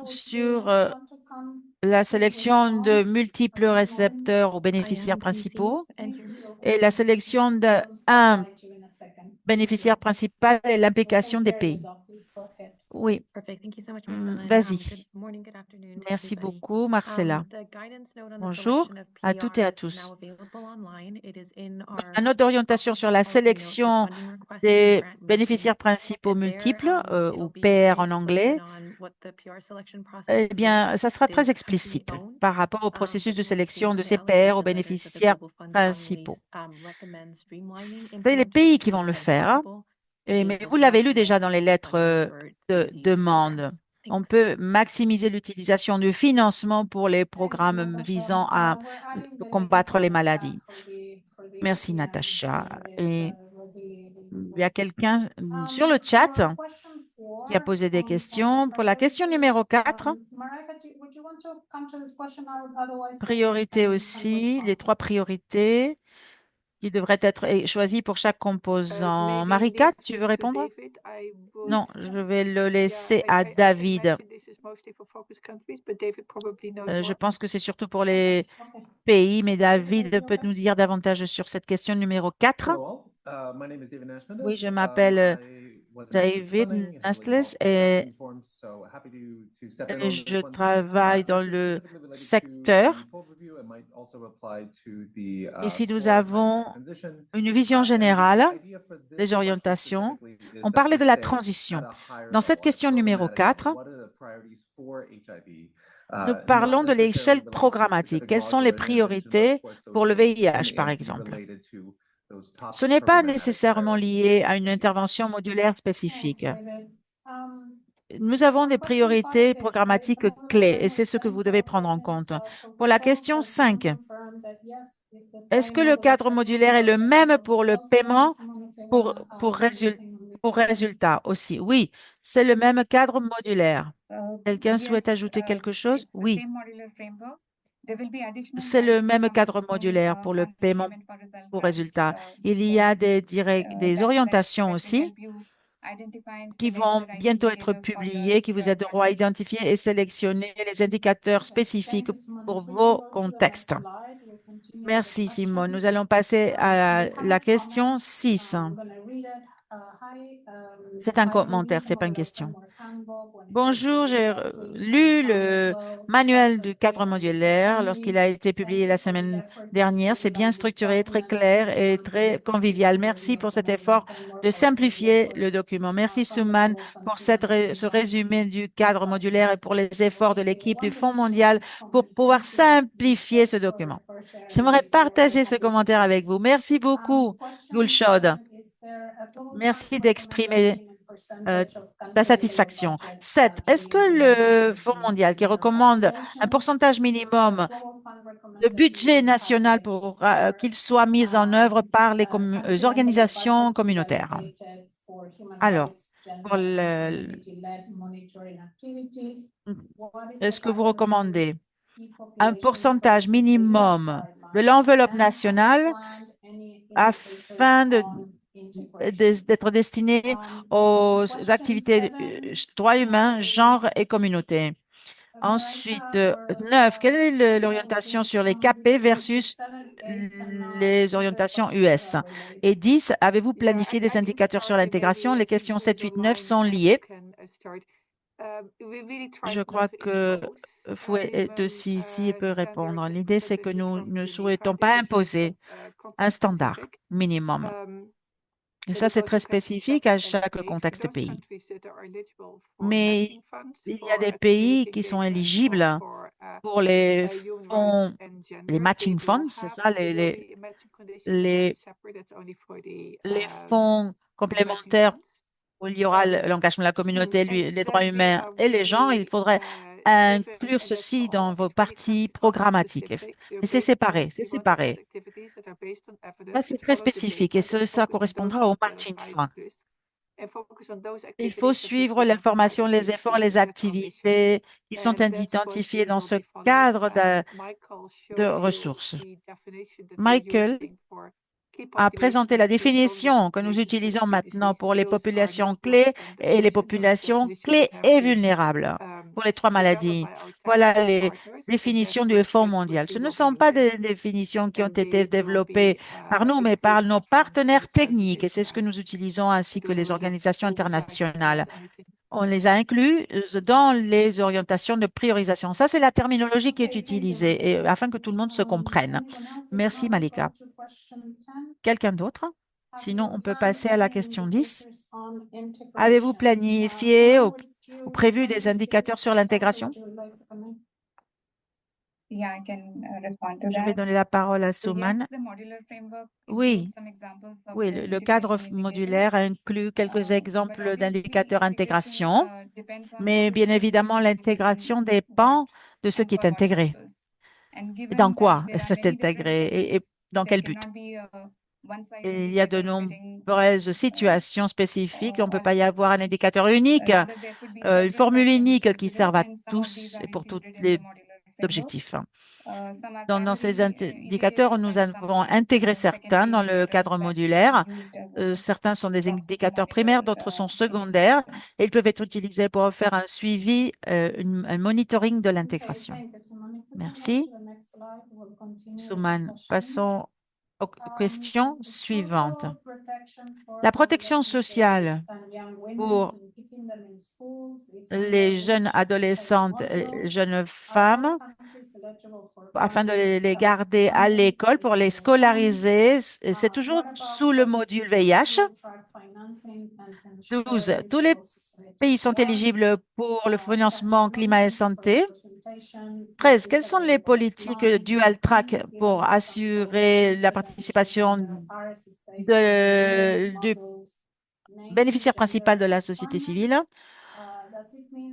sur la sélection de multiples récepteurs ou bénéficiaires principaux et la sélection d'un bénéficiaire principal et l'implication des pays. Oui, Perfect. Thank you so much, Priscilla. And good vas-y. morning, good afternoon to Merci everybody. beaucoup, Marcella. The guidance note on the Bonjour selection of à toutes PR et à is now tous. available online. It is in Dans our la note d'orientation sur comprehensive la policy note for sélection funding requests and des grant making. bénéficiaires principaux And there, multiples, it'll ou be PR very en anglais, explicit on what the PR selection process eh is like. bien, ça sera It is très company explicite owned, par rapport au processus but de you will see sélection de from the ces PR aux allocation letters that the bénéficiaires Global Fund Fund principaux. release recommends streamlining, C'est les pays implementation to qui the vont le extent faire, hein. possible to Mais make vous l'avez lu maximum déjà dans les use of lettres funding for de these demande. programs. On Thanks. peut maximiser l'utilisation du financement pour les programmes visant à combattre les maladies. Merci, Natacha. Et il y a quelqu'un sur le chat qui a posé des questions. Pour la question numéro 4, priorité aussi, les 3 priorités qui devraient être choisies pour chaque composant. Maybe Marika, leave tu veux this to répondre? David. I would, Non, je vais le yeah, laisser à I David. imagine this is mostly for focus countries, but David probably knows Je more. pense que c'est surtout pour les pays, mais David peut nous dire davantage sur cette question numéro 4. Hello all. My name is David Oui, Nashmandas. je m'appelle I was an access to David funding and heavily Nastles involved in drafting et these forms, so happy to step in et on je this one. travaille dans This is le specifically related to secteur. the full review and might also apply to the Ici, nous for avons 99 transition. une vision And générale the idea for this des question orientations. specifically is On that parlait we de la say at transition. a higher Dans cette level, at a question numéro programmatic level, 4, what are the priorities for HIV? nous Not parlons de necessarily l'échelle related to programmatique. specific Quelles sont les modular intervention, but of priorités course pour le those can VIH, par and be exemple? related to those Ce top n'est pas programmatic nécessairement priorities. lié à une Merci. intervention modulaire spécifique. Nous avons des priorités programmatiques clés et c'est ce que vous devez prendre en compte. Pour la question 5, est-ce que le cadre modulaire est le même pour le paiement pour résultat aussi? Oui, c'est le même cadre modulaire. Quelqu'un souhaite ajouter quelque chose? Oui, c'est le même cadre modulaire pour le paiement pour résultat. Il y a des orientations aussi qui vont bientôt être publiées, qui vous aideront à identifier et sélectionner les indicateurs spécifiques pour vos contextes. Merci, Simone. Nous allons passer à la question 6. C'est un commentaire, ce n'est pas une question. Bonjour, j'ai lu le manuel du cadre modulaire lorsqu'il a été publié la semaine dernière. C'est bien structuré, très clair et très convivial. Merci pour cet effort de simplifier le document. Merci, Souman, pour ce résumé du cadre modulaire et pour les efforts de l'équipe du Fonds mondial pour pouvoir simplifier ce document. J'aimerais partager ce commentaire avec vous. Merci beaucoup, Gulshod. Merci d'exprimer euh, ta satisfaction. 7. Est-ce que le Fonds mondial qui recommande un pourcentage minimum de budget national pour qu'il soit mis en œuvre par les organisations communautaires? Alors, pour est-ce que vous recommandez un pourcentage minimum de l'enveloppe nationale afin d'être destiné aux activités droits humains, genre et communauté? Ensuite, 9, quelle est l'orientation sur les KP versus les orientations US? Et 10, avez-vous Yeah, planifié des I can indicateurs sur start. l'intégration? Maybe Les if questions people 7, 8, 9 online sont liées. can start. We really Je tried not crois to que impose Fouet de even Sisi peut répondre. standards L'idée, c'est that que differ nous from ne Geneva. souhaitons This pas is just imposer un context standard specific. minimum. Et So ça, this c'est also très can be spécifique set à and chaque pay for contexte those pays. countries that are eligible for Mais matching funds il y a for des pays community qui sont engagement or éligibles for pour les human rights fonds, and les gender. They matching will funds, c'est have ça, there will be a matching condition, but that's les, separate. That's only for les fonds the matching complémentaires funds. où il y aura l'engagement de la communauté, And les droits then we humains are et les genres. Il really faudrait driven, inclure and that's for ceci all dans of vos these really parties country programmatiques. specific. They're Et c'est based on, séparé, c'est we wanted that séparé. activities that are based on Ça, evidence c'est that très follow the spécifique et data, that ça focus on those correspondra au with the matching highest fund. risk. Il faut suivre l'information, les efforts, les activités qui sont identifiées dans ce cadre de ressources. Michael a présenté la définition que nous utilisons maintenant pour les populations clés et les populations clés et vulnérables pour les 3 maladies. Voilà les définitions du Fonds mondial. Ce ne sont pas des définitions qui ont été développées par nous, mais par nos partenaires techniques, et c'est ce que nous utilisons ainsi que les organisations internationales. On les a inclus dans les orientations de priorisation. Ça, c'est la terminologie qui est utilisée et afin que tout le monde se comprenne. Merci, Malika. Quelqu'un d'autre? Sinon, on peut passer à la question 10. Avez-vous planifié ou prévu des indicateurs sur l'intégration? Je vais donner la parole à Souman. Oui, le cadre modulaire inclut quelques exemples d'indicateurs d'intégration, mais bien évidemment, l'intégration dépend de ce qui est intégré. Et dans quoi est-ce que c'est intégré et dans quel but? Il y a de nombreuses situations spécifiques. On ne peut pas y avoir un indicateur unique, une formule unique qui serve à tous et pour tous les objectifs. Dans ces indicateurs, nous avons intégré certains dans le cadre modulaire. Certains sont des indicateurs primaires, d'autres sont secondaires et ils peuvent être utilisés pour faire un suivi, un monitoring de l'intégration. Merci. Souman, passons aux questions suivantes. La protection sociale pour les jeunes adolescentes et jeunes femmes, afin de les garder à l'école, pour les scolariser, c'est toujours sous le module VIH. 12. Tous les pays sont éligibles pour le financement climat et santé. 13. Quelles sont les politiques dual track pour assurer la participation du bénéficiaire principal de la société civile?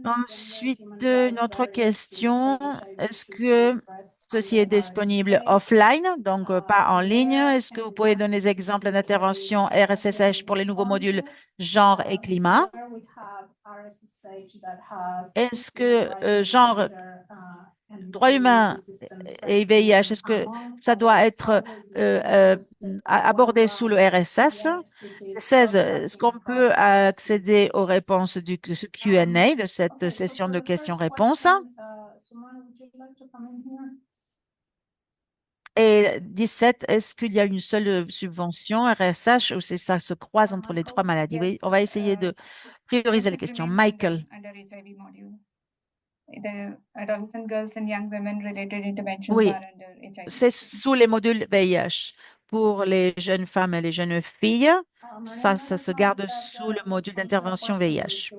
Ensuite, une autre question, est-ce que ceci est disponible offline, donc pas en ligne? Est-ce que vous pouvez donner des exemples d'intervention RSSH pour les nouveaux modules genre et climat? Est-ce que genre, droits humains et VIH, est-ce que ça doit être abordé sous le RSS? 16. Est-ce qu'on peut accéder aux réponses du Q&A de cette session de questions-réponses? Et 17, est-ce qu'il y a une seule subvention RSH ou ça se croise entre les 3 maladies? Oui, on va essayer de prioriser les questions. Michael. Oui, c'est sous les modules VIH. Pour les jeunes femmes et les jeunes filles, ça se garde sous le module d'intervention VIH.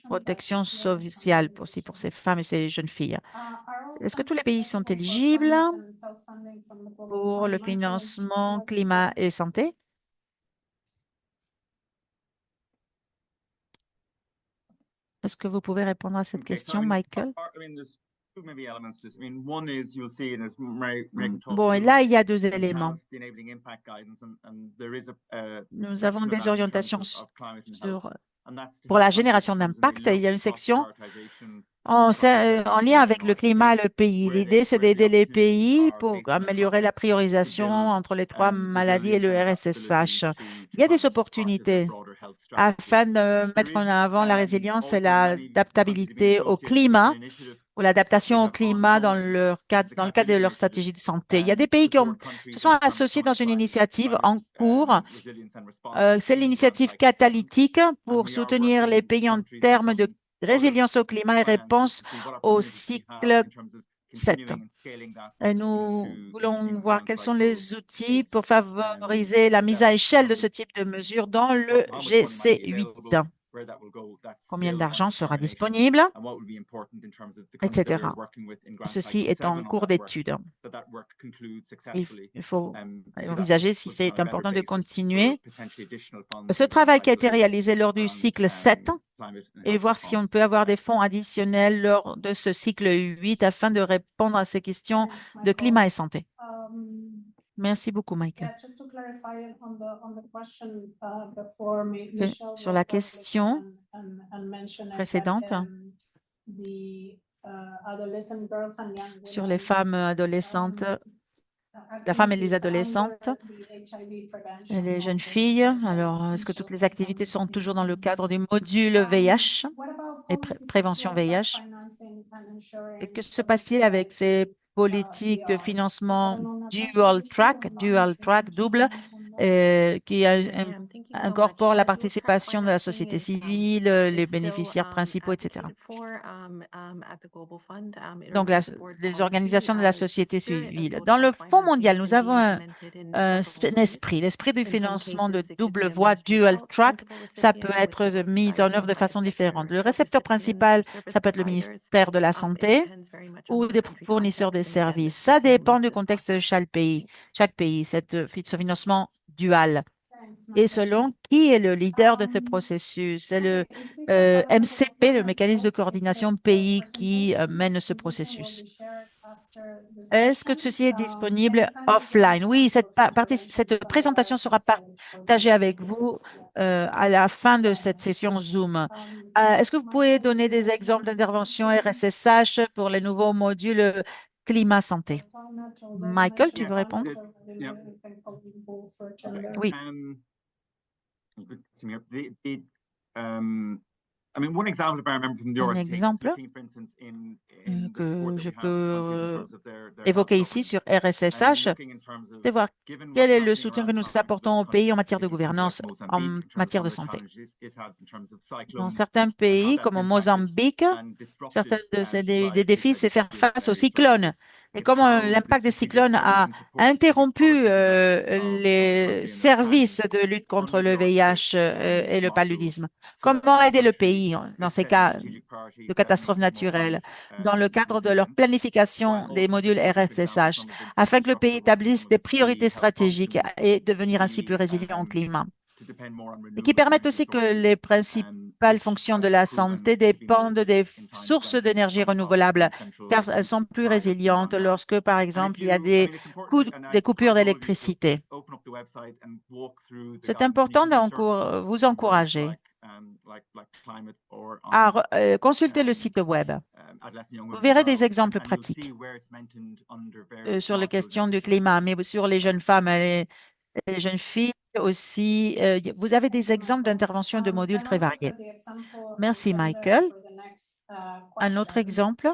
Protection sociale aussi pour ces femmes et ces jeunes filles. Est-ce que tous les pays sont éligibles pour le financement climat et santé? Est-ce que vous pouvez répondre à cette question, Michael? Bon, et là, il y a 2 éléments. Nous avons des orientations pour la génération d'impact. Il y a une section en lien avec le climat et le pays. L'idée, c'est d'aider les pays pour améliorer la priorisation entre les 3 maladies et le RSSH. Il y a des opportunités afin de mettre en avant la résilience et l'adaptabilité au climat ou l'adaptation au climat dans le cadre de leur stratégie de santé. Il y a des pays qui se sont associés dans une initiative en cours. C'est l'initiative catalytique pour soutenir les pays en termes de résilience au climat et réponse au cycle 7. Et nous voulons voir quels sont les outils pour favoriser la mise à échelle de ce type de mesures dans le GC8. Combien d'argent sera disponible, etc. Ceci est en cours d'étude. Il faut envisager si c'est important de continuer ce travail qui a été réalisé lors du cycle 7 et voir si on peut avoir des fonds additionnels lors de ce cycle 8 afin de répondre à ces questions de climat et santé. Merci beaucoup, Michael. Sur la question précédente, sur les femmes adolescentes, la femme et les adolescentes et les jeunes filles. Alors, est-ce que toutes les activités sont toujours dans le cadre du module VIH et prévention VIH? Et que se passe-t-il avec ces politiques de financement dual track, double, qui incorporent la participation de la société civile, les bénéficiaires principaux, etc. Donc, les organisations de la société civile. Dans le Fonds mondial, nous avons un esprit, l'esprit du financement de double voie, dual track. Ça peut être mis en œuvre de façon différente. Le récepteur principal, ça peut être le ministère de la Santé ou des fournisseurs de services. Ça dépend du contexte de chaque pays, ce financement dual. Et selon qui est le leader de ce processus? C'est le MCP, le mécanisme de coordination pays, qui mène ce processus. Est-ce que ceci est disponible offline? Oui, cette présentation sera partagée avec vous à la fin de cette session Zoom. Est-ce que vous pouvez donner des exemples d'intervention RSSH pour les nouveaux modules climat-santé? Michael, tu veux répondre? Yeah. Oui. Good to see me. I mean, one example, if I remember from the Un RSA, exemple looking, for instance, in the que support that je we have in peux countries in terms of their évoquer health ici sur governance, RSSH, looking in terms of c'est voir given quel what's est le happening soutien que around nous the continent, apportons au those pays en countries, matière de particularly countries like gouvernance, en Mozambique, in terms matière of de some of the santé. challenges it's had in terms of Dans cyclones, certains how pays, that's comme au impacted Mozambique, and disrupted certains de ces des supplies to défis, c'est faire HIV face aux various cyclones. services. Et It's comment how the l'impact des strategic cyclones a vaccine support strategic interrompu policy development of the les country and its services partners de lutte contre under le the RSA VIH et le modules, paludisme. so that Comment the aider le country pays dans is ces setting cas strategic priorities de that catastrophes make it more naturelles, climate dans le cadre de leur resilient, planification while des also modules supporting, for example, RSSH, some of its afin que le pays infrastructure work and some établisse of des its key priorités health stratégiques policies et to devenir ainsi plus be résilient au climat. to depend more on Et qui renewables and permettent wind aussi que resources, les principales which fonctions de has la proven santé to be more dépendent des resilient in times sources when d'énergie climate policy has been renouvelables, a central car elles sont plus priority on résilientes that. lorsque, par And exemple, if il y a you, I mean, it's important, and I des coupures encourage all of you to d'électricité. open up the website and walk through the C'est document. You important can just search vous some words encourager like climate or à on consulter le site web. adolescent young Vous women as verrez well, des exemples and you'll see pratiques where it's mentioned under various sur les modules and questions du initiatives. climat, mais sur les jeunes femmes et les jeunes filles aussi. Vous avez des exemples d'interventions de modules très variés. Merci, Michael. Un autre exemple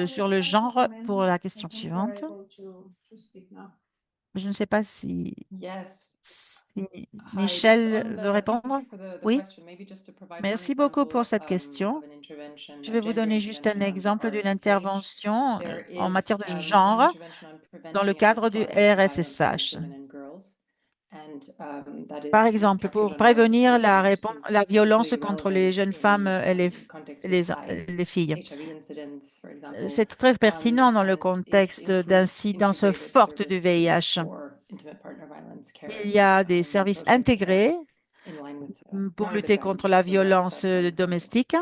sur le genre pour la question suivante. Je ne sais pas si Michel veut répondre. Oui. Merci beaucoup pour cette question. Je vais vous donner juste un exemple d'une intervention en matière de genre dans le cadre du RSSH. Par exemple, pour prévenir la violence contre les jeunes femmes et les filles. C'est très pertinent dans le contexte d'incidences fortes du VIH. Il y a des services intégrés pour lutter contre la violence domestique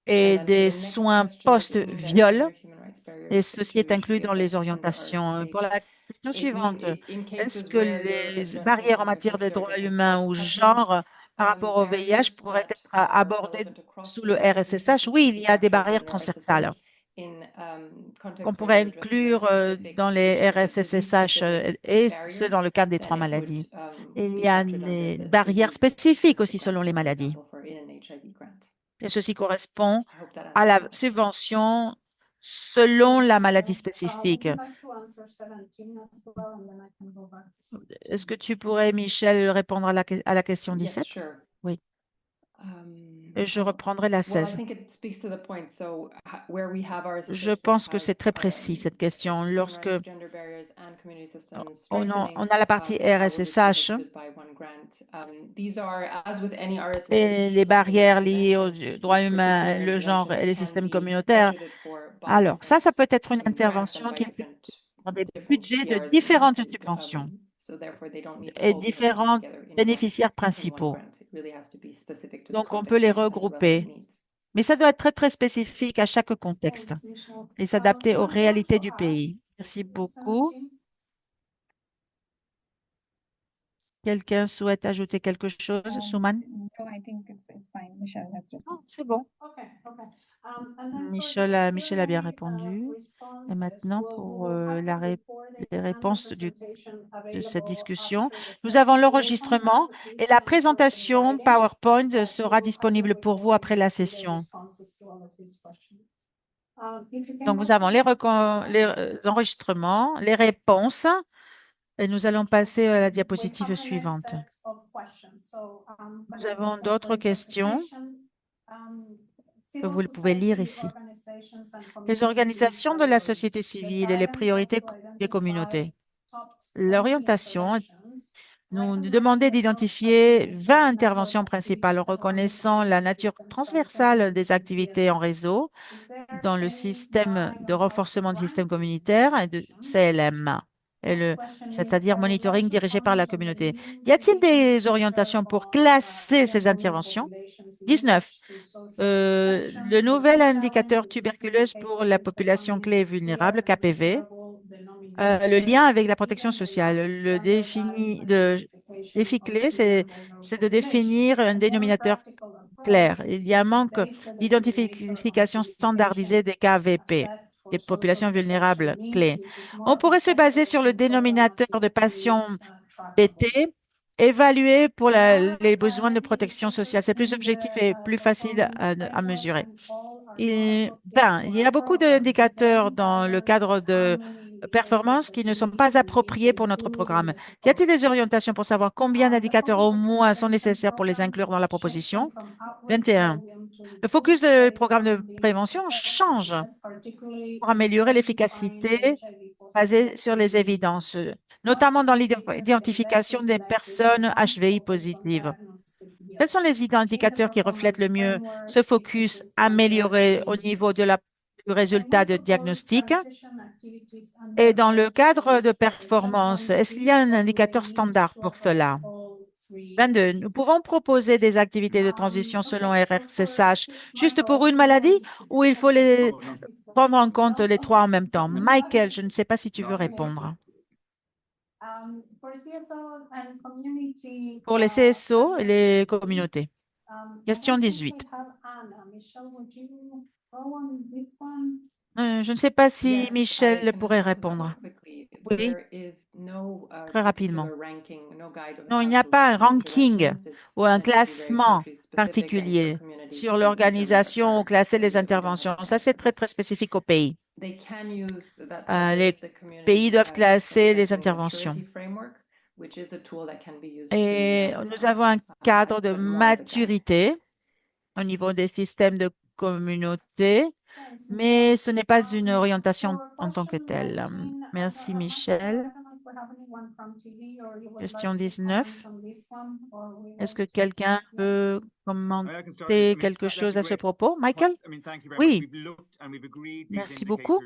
et des soins post-viol, et ceci est inclus dans les orientations. Pour la question suivante, est-ce que les barrières en matière de droits humains ou genre par rapport au VIH pourraient être abordées sous le RSSH? Oui, il y a des barrières transversales qu'on pourrait inclure dans les RSSH et ce dans le cadre des 3 maladies. Il y a des barrières spécifiques aussi selon les maladies. Et ceci correspond à la subvention selon la maladie spécifique. Est-ce que tu pourrais, Michel, répondre à la question 17? Oui. Et je reprendrai la 16. Je pense que c'est très précis cette question. Lorsque on a la partie RSSH et les barrières liées aux droits humains, le genre et les systèmes communautaires, alors ça peut être une intervention qui est dans des budgets de différentes subventions et différents bénéficiaires principaux. Donc, on peut les regrouper. Mais ça doit être très, très spécifique à chaque contexte et s'adapter aux réalités du pays. Merci beaucoup. Quelqu'un souhaite ajouter quelque chose, Souman? No, I think it's fine. Michelle has Non, responded. c'est bon. Michel a bien répondu. Et maintenant, pour les réponses de cette discussion, nous avons l'enregistrement et la présentation PowerPoint sera disponible pour vous après la session. Donc, nous avons les enregistrements, les réponses, et nous allons passer à la diapositive suivante. Nous avons d'autres questions que vous pouvez lire ici. Les organisations de la société civile et les priorités des communautés. L'orientation nous demandait d'identifier 20 interventions principales en reconnaissant la nature transversale des activités en réseau dans le système de renforcement du système communautaire et de CLM, c'est-à-dire monitoring dirigé par la communauté. Y a-t-il des orientations pour classer ces interventions? 19. Le nouvel indicateur tuberculeuse pour la population clé et vulnérable, KPV, le lien avec la protection sociale. Le défi clé, c'est de définir un dénominateur clair. Il y a un manque d'identification standardisée des KVP, des populations vulnérables clés. On pourrait se baser sur le dénominateur de patients PT, évalué pour les besoins de protection sociale. C'est plus objectif et plus facile à mesurer. Il y a beaucoup d'indicateurs dans le cadre de performance qui ne sont pas appropriés pour notre programme. Y a-t-il des orientations pour savoir combien d'indicateurs au moins sont nécessaires pour les inclure dans la proposition? 21. Le focus du programme de prévention change pour améliorer l'efficacité basée sur les évidences, notamment dans l'identification des personnes HVI positives. Quels sont les indicateurs qui reflètent le mieux ce focus amélioré au niveau du résultat de diagnostic? Et dans le cadre de performance, est-ce qu'il y a un indicateur standard pour cela? 22. Nous pouvons proposer des activités de transition selon RRCSH juste pour une maladie ou il faut les prendre en compte les trois en même temps? Michael, je ne sais pas si tu veux répondre. Pour les CSO et les communautés. Question 18. Je ne sais pas si Michel pourrait répondre. Oui, très rapidement. Non, il n'y a pas un ranking ou un classement particulier sur l'organisation ou classer les interventions. Ça, c'est très, très spécifique au pays. Les pays doivent classer les interventions. Et nous avons un cadre de maturité au niveau des systèmes de communauté, mais ce n'est pas une orientation en tant que telle. Merci, Michel. Question 19. Est-ce que quelqu'un peut commenter quelque chose à ce propos? Michael? Oui. Merci beaucoup.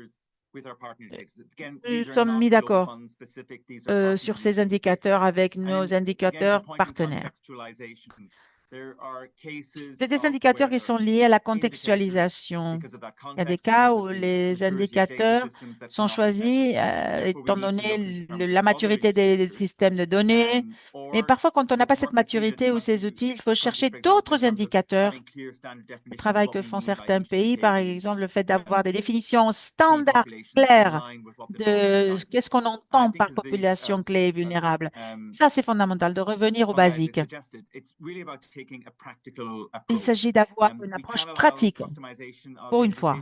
Nous sommes mis d'accord sur ces indicateurs avec nos indicateurs partenaires. C'est des indicateurs qui sont liés à la contextualisation. Il y a des cas où les indicateurs sont choisis étant donné la maturité des systèmes de données. Mais parfois, quand on n'a pas cette maturité ou ces outils, il faut chercher d'autres indicateurs. Le travail que font certains pays, par exemple, le fait d'avoir des définitions standards claires de qu'est-ce qu'on entend par population clé et vulnérable. Ça, c'est fondamental, de revenir au basique. Il s'agit d'avoir une approche pratique pour une fois.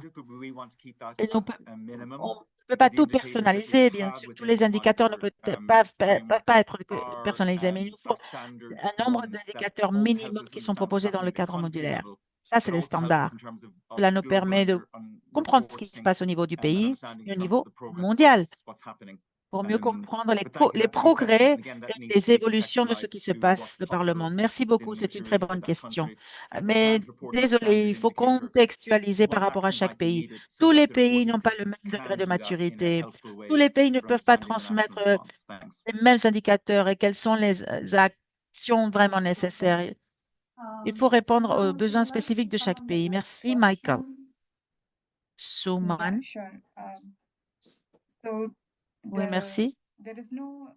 Et on ne peut pas tout personnaliser, bien sûr. Tous les indicateurs ne peuvent pas être personnalisés, mais il nous faut un nombre d'indicateurs minimums qui sont proposés dans le cadre modulaire. Ça, c'est les standards. Cela nous permet de comprendre ce qui se passe au niveau du pays et au niveau mondial pour mieux comprendre les progrès et les évolutions de ce qui se passe par le monde. Merci beaucoup, c'est une très bonne question. Mais désolé, il faut contextualiser par rapport à chaque pays. Tous les pays n'ont pas le même degré de maturité. Tous les pays ne peuvent pas transmettre les mêmes indicateurs et quelles sont les actions vraiment nécessaires. Il faut répondre aux besoins spécifiques de chaque pays. Merci, Michael. Souman. Yeah, sure. So Oui, merci. there is no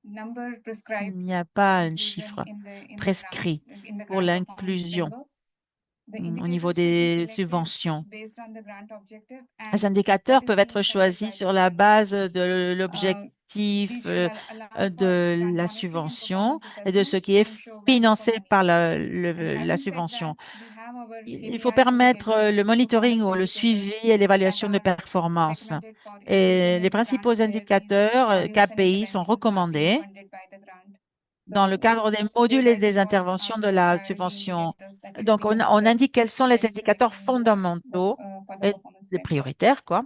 number Il prescribed n'y a pas un inclusion chiffre in the prescrit grants, in the pour grant performance l'inclusion frameworks. The au niveau indicators could be des selected subventions. based on the grant objective Les and indicateurs what is peuvent the être intended choisis sur value la and base outcome. de These l'objectif should allow for de grant la honesty and subvention performance et de ce assessment qui est and show value for financé money. par And la having said subvention. that, we have our Il faut KPI permettre indicators, le monitoring ou le performance suivi indicators et that l'évaluation de are performance. recommended for Et inclusion les in grant principaux priorities, indicateurs modules and KPI sont interventions not being recommandés funded by the grant. dans le cadre des These modules et by des default interventions are de the la priority subvention. indicators that should Donc, be on considered indique quels sont les while indicateurs selecting the fondamentaux for the et performance les framework. prioritaires, quoi,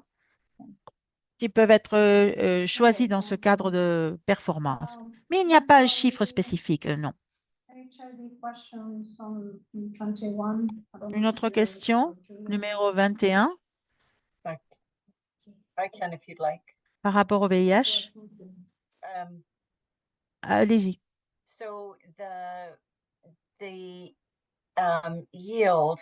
qui peuvent être choisis dans ce cadre de performance. Mais il n'y a pas un chiffre spécifique, non. Une autre question, numéro 21, I can if you'd like. par rapport au VIH. Allez-y. So yield,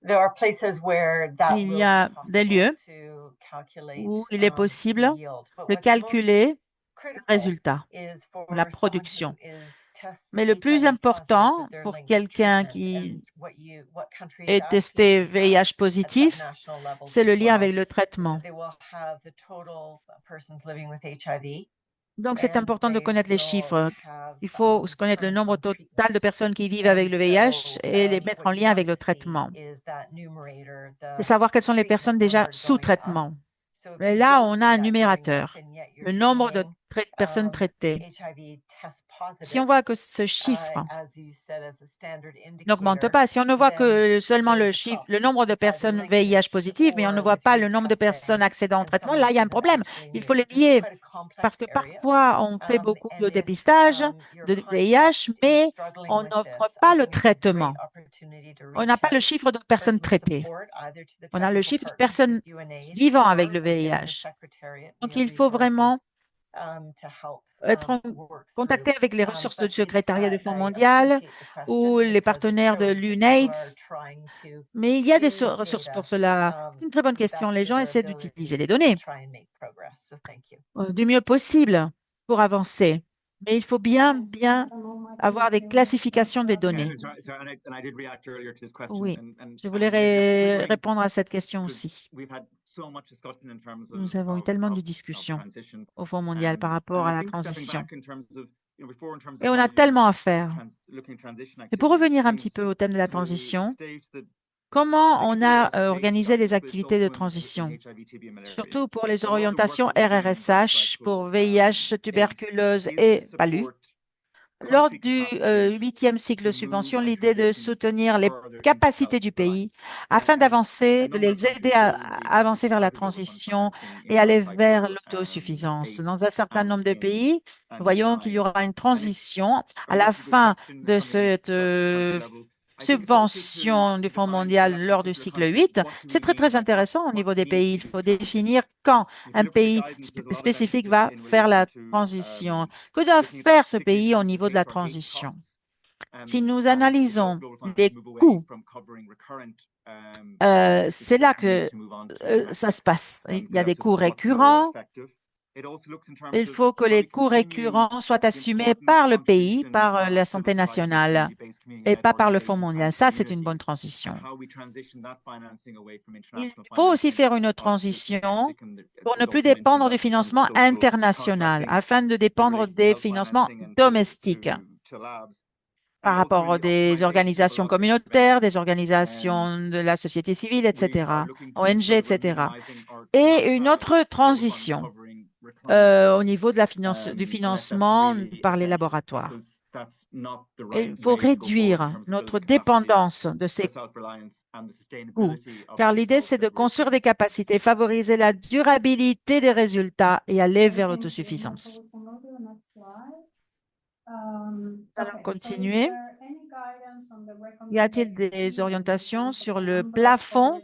there are places where that Il will y a be des lieux possible to calculate où il est possible yield. But de what's most calculer le critical résultat is for ou la someone who production. is Mais le plus HIV positive important with their pour linked quelqu'un treatment qui and what countries est ask you testé to have VIH at positif, subnational levels c'est le as lien well, avec le is traitement. that they will have the total persons living with HIV. Donc, c'est And important de they connaître les will chiffres. have Il faut connaître le current nombre on total treatment. de personnes qui vivent avec And le VIH so et les mettre what en you lien want avec le to see traitement. is that numerator, Et the savoir quelles sont les treatment personnes déjà number sous going up. traitement. So if Et you là, don't on a see un that going up numérateur, and yet you're le nombre de seeing personnes traitées. HIV test Si on voit positives, que ce chiffre as you said, as a standard n'augmente indicator, pas, si on ne voit then que seulement there's le a chiffre, problem. le nombre de It's either personnes linkage VIH positives, mais on ne or voit with pas who le you're nombre de personnes testing accédant au and traitement, some là, il y a un that problème. actually Il faut les it's lier quite a parce complex que area. parfois, on fait beaucoup And de if dépistage your de VIH, context is mais struggling on with n'offre this, I pas le think it's a great traitement. opportunity to On reach n'a pas le out. chiffre de personnes Personal traitées. support, either to the On a le technical chiffre de partners personnes with UNAIDS vivant avec le or within the VIH. secretariat. We Donc, have il faut resources vraiment to help être en work contact through. avec les ressources du But secrétariat du Fonds I mondial appreciate the ou question les because it partenaires de shows that people are l'UNAIDS. trying to Mais il y a des use ressources pour data cela. C'est une très bonne to the question. best Les of gens their essaient d'utiliser abilities les to données try and make progress. So thank you. du mieux possible pour avancer. Mais il faut bien avoir des classifications des données. And I did react earlier to this question. Oui, And je voulais considering répondre à cette question aussi. we've had so much discussion in terms Nous avons eu tellement de discussions transition. au Fonds mondial par rapport And à I la think stepping transition. back in terms of, before in terms Et of on a how you tellement à faire. looking at transition Et pour activities, revenir un seems petit peu au thème de la to transition, state that comment on a particularly organisé les RSH activités de in transition, HIV, TB, and malaria. surtout pour les A lot of the work orientations that we're doing in this RRSH cycle, pour VIH, tuberculose et is to palu. support Lors country du capacities 8e cycle de to subvention, move our l'idée de transition soutenir les further into capacités du pays self-reliance. afin d'avancer, A de number of les aider countries à already à have avancer vers la decided over transition co-financing in et our aller cycle vers l'autosuffisance. 8 Dans un certain and nombre de in pays, nous voyons qu'il y 9. aura une transition à I la guess it's a good fin question de when we cette discuss at country level. I think it's also subvention du to Fonds define for mondial that lors du particular cycle country 8. what do C'est we très, mean très by intéressant au what niveau des needs pays. to Il be faut transitioned. définir quand If you un look at the pays guidance, there's a lot of spécifique emphasis va in faire la relation to transition. Que doit looking at that faire ce particularly in pays au terms of niveau de la HRH transition? costs. Si nous And the analysons global fund has les to move away coûts, from covering recurrent c'est là specific needs que to move on to ça se passe. Il y but a des also coûts what's more récurrents. effective. It also looks in terms Il of faut que how les we coûts continue récurrents soient the assumés important par le pays, contribution par la of santé civil society and nationale community-based et community-led pas par le Fonds organizations mondial. and Ça, c'est une bonne communities, and transition. how we transition that financing away from Il international faut aussi financing faire une onto transition domestic, and pour ne there's plus also mention dépendre du that financement social international, contracting afin de that dépendre relates to des health financements financing and domestiques to labs, and par also rapport really à des optimization of a organisations lot of communautaires, des interventions. organisations de la société civile, We are etc., looking to ONG, further etc. minimizing or to Et not une have autre global funds transition covering recurrent costs. au niveau de du Unless that's financement really par les essential, laboratoires. because that's not the Et right il faut way to go forward in réduire terms of notre building capacities dépendance de for ces self-reliance and the coûts, sustainability of car the l'idée, results c'est de that we're construire des achieving. capacités, favoriser la durabilité des résultats et aller vers l'autosuffisance. Nous allons continuer. Y a-t-il des orientations sur le plafond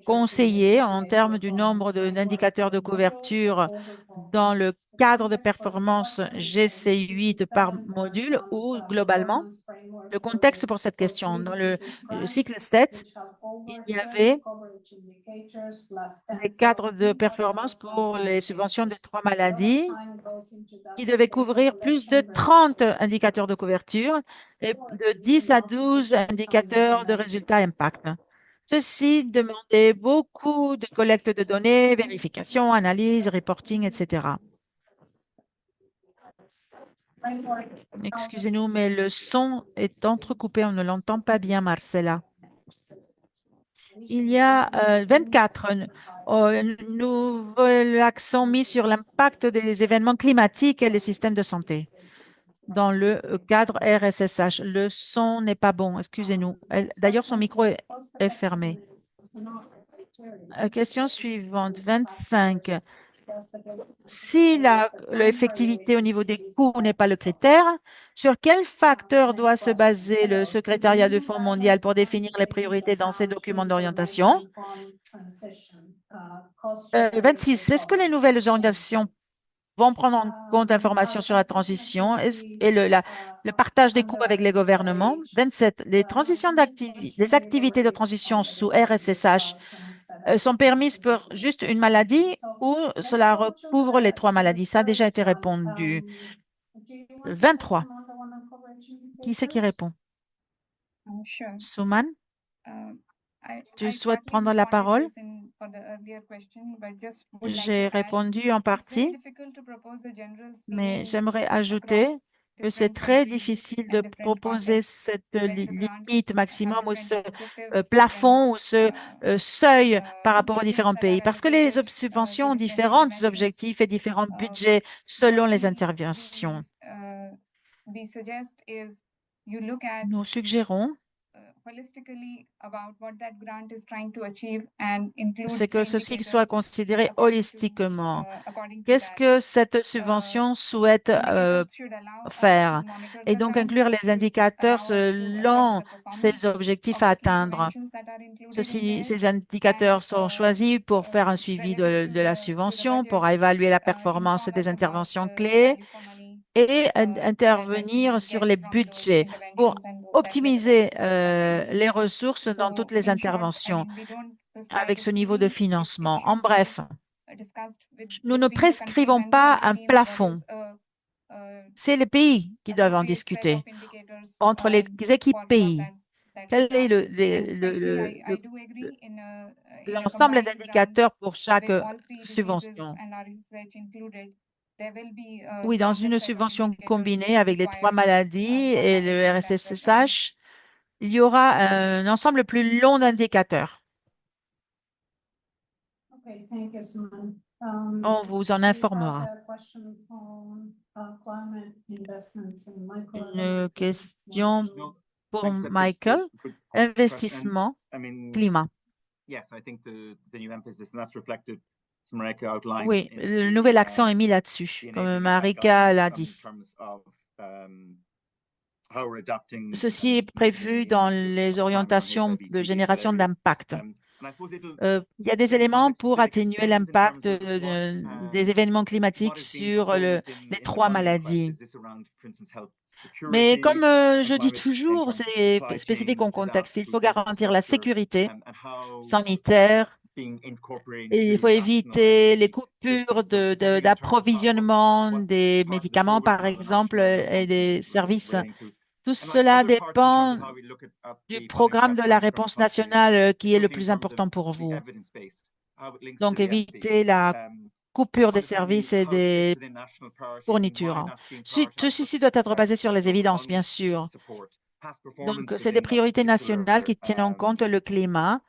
conseillé en termes du nombre d'indicateurs de couverture dans le cadre de performance GC8 par module ou globalement? Le contexte pour cette question, dans le cycle 7, il y avait les cadres de performance pour les subventions de 3 maladies qui devaient couvrir plus de 30 indicateurs de couverture et de 10 à 12 indicateurs de résultats impact. Ceci demandait beaucoup de collecte de données, vérification, analyse, reporting, etc. Excusez-nous, mais le son est entrecoupé, on ne l'entend pas bien, Marcella. Il y a 24 nouvel accent mis sur l'impact des événements climatiques et les systèmes de santé dans le cadre RSSH. Le son n'est pas bon, excusez-nous. D'ailleurs, son micro est fermé. Question suivante, 25. Si l'effectivité au niveau des coûts n'est pas le critère, sur quel facteur doit se baser le secrétariat du Fonds mondial pour définir les priorités dans ses documents d'orientation? 26. Est-ce que les nouvelles orientations vont prendre en compte l'information sur la transition et le partage des coûts avec les gouvernements? 27. Les activités de transition sous RSSH sont permises pour juste une maladie ou cela recouvre les 3 maladies? Ça a déjà été répondu. 23. Qui c'est qui répond? Sure. Souman, tu I souhaites partly prendre la responded parole? this for the earlier question, but just would like J'ai to add, répondu en it's very partie, difficult to propose a general mais ceiling j'aimerais ajouter across que c'est different très countries difficile and de different proposer contexts cette when the grants limite have maximum ou different ce objectives plafond ou ce and seuil par rapport aux budgets différents that are pays, parce que les allocated subventions ont to different différents interventions. objectifs et différents budgets selon What les interventions. we suggest is you look at Nous suggérons holistically about what that grant is trying to achieve and include c'est que key ceci indicators soit considéré holistiquement. according to Qu'est-ce that. que cette subvention souhaite Indicators should allow us faire? to monitor Et the donc grant, inclure les should indicateurs allow us to assess selon the performance ces objectifs of à the key atteindre. interventions that are included in there Ces indicateurs sont choisis pour faire un suivi de la subvention, pour évaluer la performance des interventions clés et intervenir sur les budgets pour optimiser les ressources dans toutes les interventions avec ce niveau de financement. En bref, nous ne prescrivons pas un plafond. C'est les pays qui doivent en discuter entre les équipes pays. Quel est l'ensemble d'indicateurs pour chaque subvention? Oui, dans une subvention combinée avec les 3 maladies et le RSSH, il y aura un ensemble plus long d'indicateurs. On vous en informera. Une question pour Michael. Investissement, climat. Oui, le nouvel accent est mis là-dessus, comme Marika l'a dit. Ceci est prévu dans les orientations de génération d'impact. Il y a des éléments pour atténuer l'impact des événements climatiques sur les 3 maladies. Mais comme je dis toujours, c'est spécifique au contexte. Il faut garantir la sécurité sanitaire et il faut éviter les coupures d'approvisionnement des médicaments, par exemple, et des services. Tout cela dépend du programme de la réponse nationale qui est le plus important pour vous. Donc, évitez la coupure des services et des fournitures. Ceci doit être basé sur les évidences, bien sûr. Donc, c'est des priorités nationales qui tiennent en compte le climat.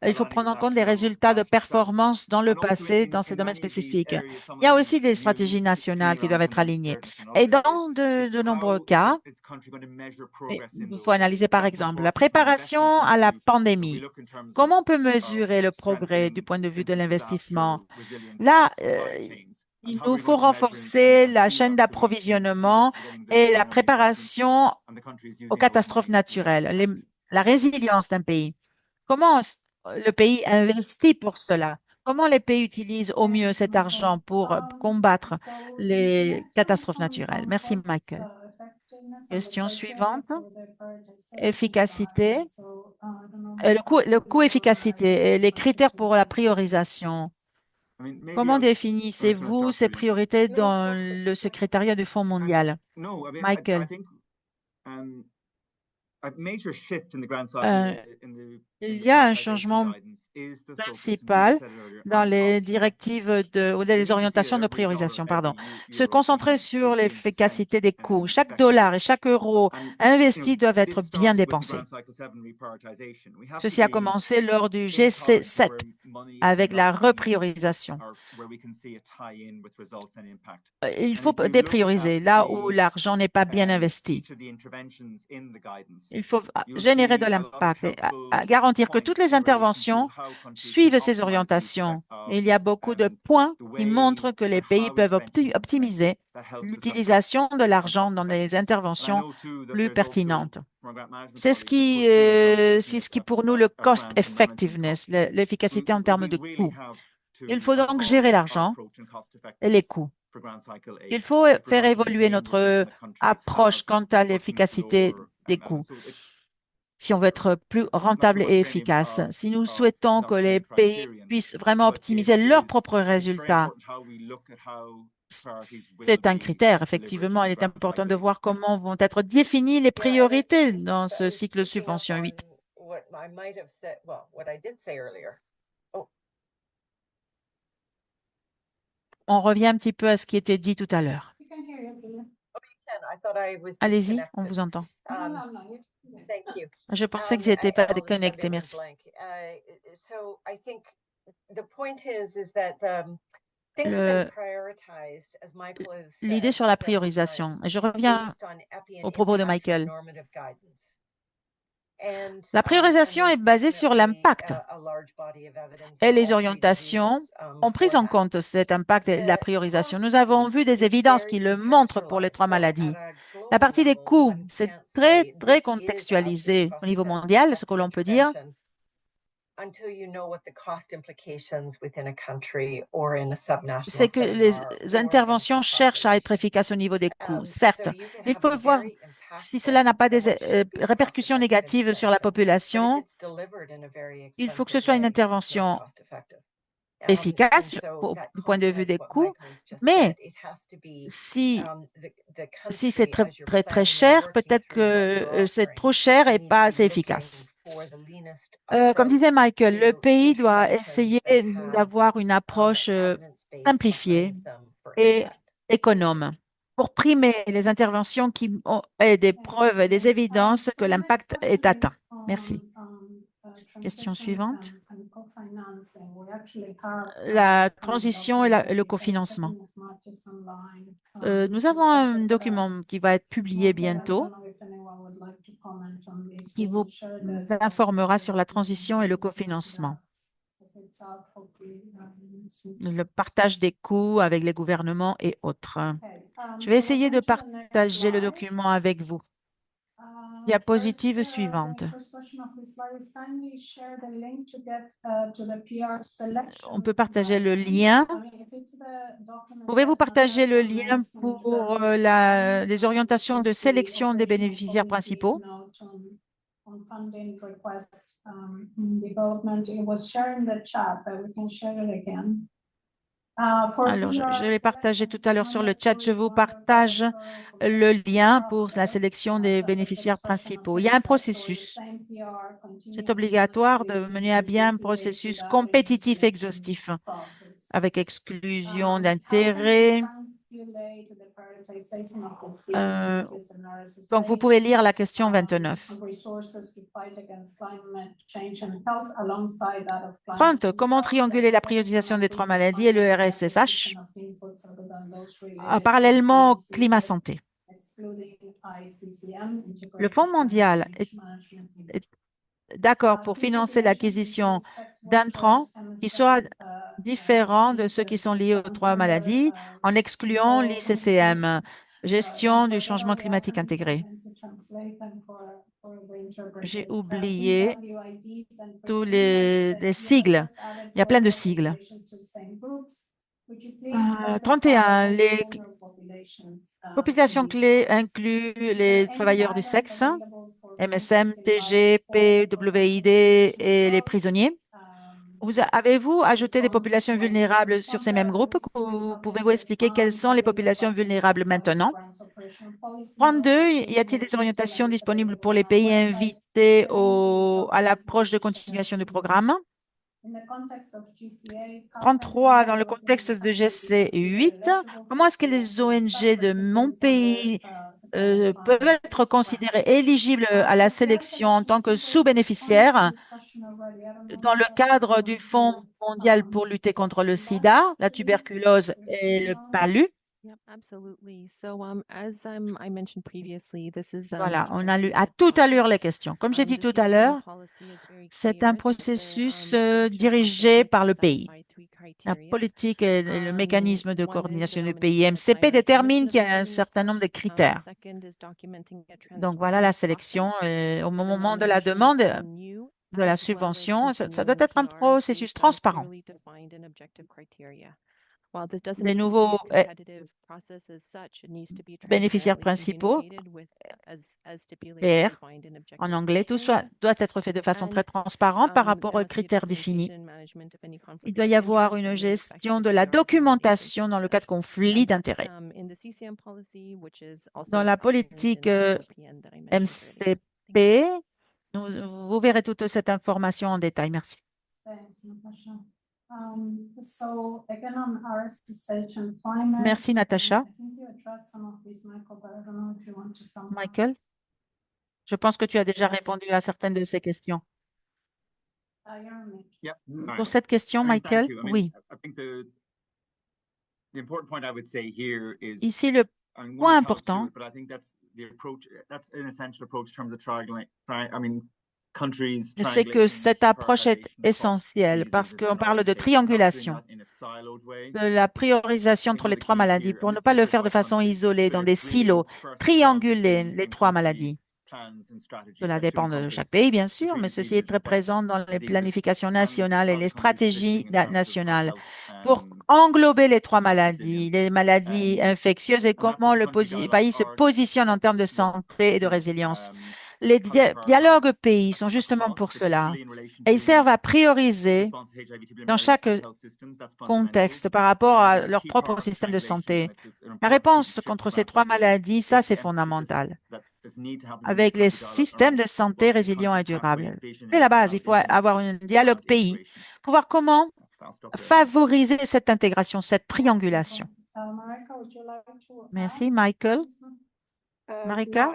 Il faut prendre en compte les résultats de performance dans le passé dans ces domaines spécifiques. Il y a aussi des stratégies nationales qui doivent être alignées. Et dans de nombreux cas, il faut analyser par exemple la préparation à la pandémie. Comment on peut mesurer le progrès du point de vue de l'investissement? Là, il nous faut renforcer la chaîne d'approvisionnement et la préparation aux catastrophes naturelles, la résilience d'un pays. Comment le pays investit pour cela? Comment les pays utilisent au mieux cet argent pour combattre les catastrophes naturelles? Merci, Michael. Question suivante. Efficacité. Le coût efficacité et les critères pour la priorisation. Comment définissez-vous ces priorités dans le secrétariat du Fonds mondial? Michael. Il y a un changement principal dans les directives ou les orientations de priorisation, pardon. Se concentrer sur l'efficacité des coûts. Chaque dollar et chaque euro investi doivent être bien dépensés. Ceci a commencé lors du G7 avec la repriorisation. Il faut déprioriser là où l'argent n'est pas bien investi. Il faut générer de l'impact et garantir que toutes les interventions suivent ces orientations. Il y a beaucoup de points qui montrent que les pays peuvent optimiser l'utilisation de l'argent dans les interventions plus pertinentes. C'est ce qui pour nous le cost effectiveness, l'efficacité en termes de coûts. Il faut donc gérer l'argent et les coûts. Il faut faire évoluer notre approche quant à l'efficacité des coûts si on veut être plus rentable et efficace. Si nous souhaitons que les pays puissent vraiment optimiser leurs propres résultats, c'est un critère. Effectivement, il est important de voir comment vont être définies les priorités dans ce cycle subvention 8. On revient un petit peu à ce qui était dit tout à l'heure. Allez-y, on vous entend. Je pensais que je n'étais pas déconnectée, merci. L'idée sur la priorisation, et je reviens au propos de Michael. La priorisation est basée sur l'impact et les orientations ont pris en compte cet impact et la priorisation. Nous avons vu des évidences qui le montrent pour les 3 maladies. La partie des coûts, c'est très, très contextualisé au niveau mondial, ce que l'on peut dire. C'est que les interventions cherchent à être efficaces au niveau des coûts, certes. Mais il faut voir si cela n'a pas des répercussions négatives sur la population. Il faut que ce soit une intervention efficace du point de vue des coûts, mais si c'est très, très, très cher, peut-être que c'est trop cher et pas assez efficace. Comme disait Michael, le pays doit essayer d'avoir une approche simplifiée et économe pour primer les interventions qui ont des preuves et des évidences que l'impact est atteint. Merci. Question suivante. La transition et le cofinancement. Nous avons un document qui va être publié bientôt qui vous informera sur la transition et le cofinancement. Le partage des coûts avec les gouvernements et autres. Je vais essayer de partager le document avec vous. Diapositive suivante. On peut partager le lien. Pouvez-vous partager le lien pour les orientations de sélection des bénéficiaires principaux? Alors, je l'ai partagé tout à l'heure sur le chat. Je vous partage le lien pour la sélection des bénéficiaires principaux. Il y a un processus. C'est obligatoire de mener à bien un processus compétitif exhaustif avec exclusion d'intérêts. Donc, vous pouvez lire la question 29. 30. Comment trianguler la priorisation des 3 maladies et le RSSH parallèlement au climat-santé? Le Fonds mondial est d'accord pour financer l'acquisition d'intrants qui soient différents de ceux qui sont liés aux 3 maladies en excluant l'ICCM, gestion du changement climatique intégré. J'ai oublié tous les sigles. Il y a plein de sigles. 31. Les populations clés incluent les travailleurs du sexe, MSM, PG, PWID et les prisonniers. Avez-vous ajouté des populations vulnérables sur ces mêmes groupes? Pouvez-vous expliquer quelles sont les populations vulnérables maintenant? 32. Y a-t-il des orientations disponibles pour les pays invités à l'approche de continuation du programme? 33. Dans le contexte de GC8, comment est-ce que les ONG de mon pays peuvent être considérées éligibles à la sélection en tant que sous-bénéficiaires dans le cadre du Fonds mondial pour lutter contre le sida, la tuberculose et le palu? Yep, absolutely. So, as I mentioned previously, this is Voilà, on a lu à toute allure les questions. Comme j'ai dit tout à l'heure, c'est un processus dirigé par le pays. La politique et le mécanisme de coordination du pays MCP détermine qu'il y a un certain nombre de critères. Donc voilà la sélection. Au moment de la demande de la subvention, ça doit être un processus transparent. Les nouveaux bénéficiaires principaux, PR, en anglais, tout doit être fait de façon très transparente par rapport aux critères définis. Il doit y avoir une gestion de la documentation dans le cas de conflit d'intérêts. Dans la politique MCP, vous verrez toute cette information en détail. Merci. Merci, Natacha. Michael, je pense que tu as déjà répondu à certaines de ces questions. Yeah. Pour cette question, Michael, oui. Ici, le point important, c'est que cette approche est essentielle parce qu'on parle de triangulation, de la priorisation entre les trois maladies pour ne pas le faire de façon isolée dans des silos, trianguler les trois maladies. Cela dépend de chaque pays, bien sûr, mais ceci est très présent dans les planifications nationales et les stratégies nationales pour englober les trois maladies, les maladies infectieuses et comment le pays se positionne en termes de santé et de résilience. Les dialogues pays sont justement pour cela et ils servent à prioriser dans chaque contexte par rapport à leur propre système de santé. La réponse contre ces trois maladies, ça c'est fondamental. Avec les systèmes de santé résilients et durables. C'est la base, il faut avoir un dialogue pays pour voir comment favoriser cette intégration, cette triangulation. Merci, Michael. Marika?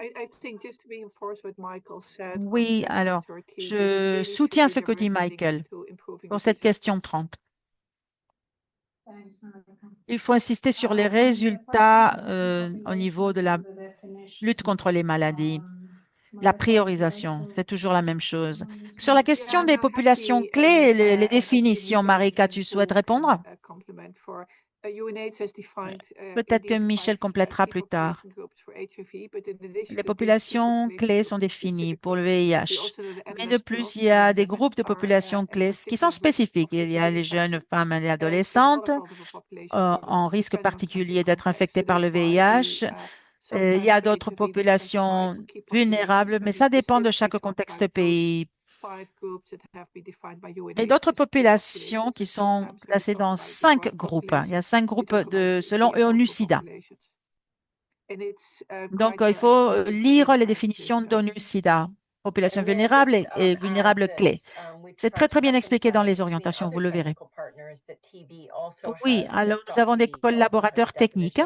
Oui, alors, je soutiens ce que dit Michael pour cette question 30. Il faut insister sur les résultats au niveau de la lutte contre les maladies. La priorisation, c'est toujours la même chose. Sur la question des populations clés et les définitions, Marika, tu souhaites répondre? Peut-être que Michel complétera plus tard. Les populations clés sont définies pour le VIH. Mais de plus, il y a des groupes de populations clés qui sont spécifiques. Il y a les jeunes femmes et adolescentes en risque particulier d'être infectées par le VIH. Il y a d'autres populations vulnérables, mais ça dépend de chaque contexte pays. Et d'autres populations qui sont classées dans 5 groupes. Il y a 5 groupes selon ONU-SIDA. Donc, il faut lire les définitions d'ONU-SIDA. Population vulnérable et vulnérable clé. C'est très, très bien expliqué dans les orientations, vous le verrez. Oui, alors nous avons des collaborateurs techniques.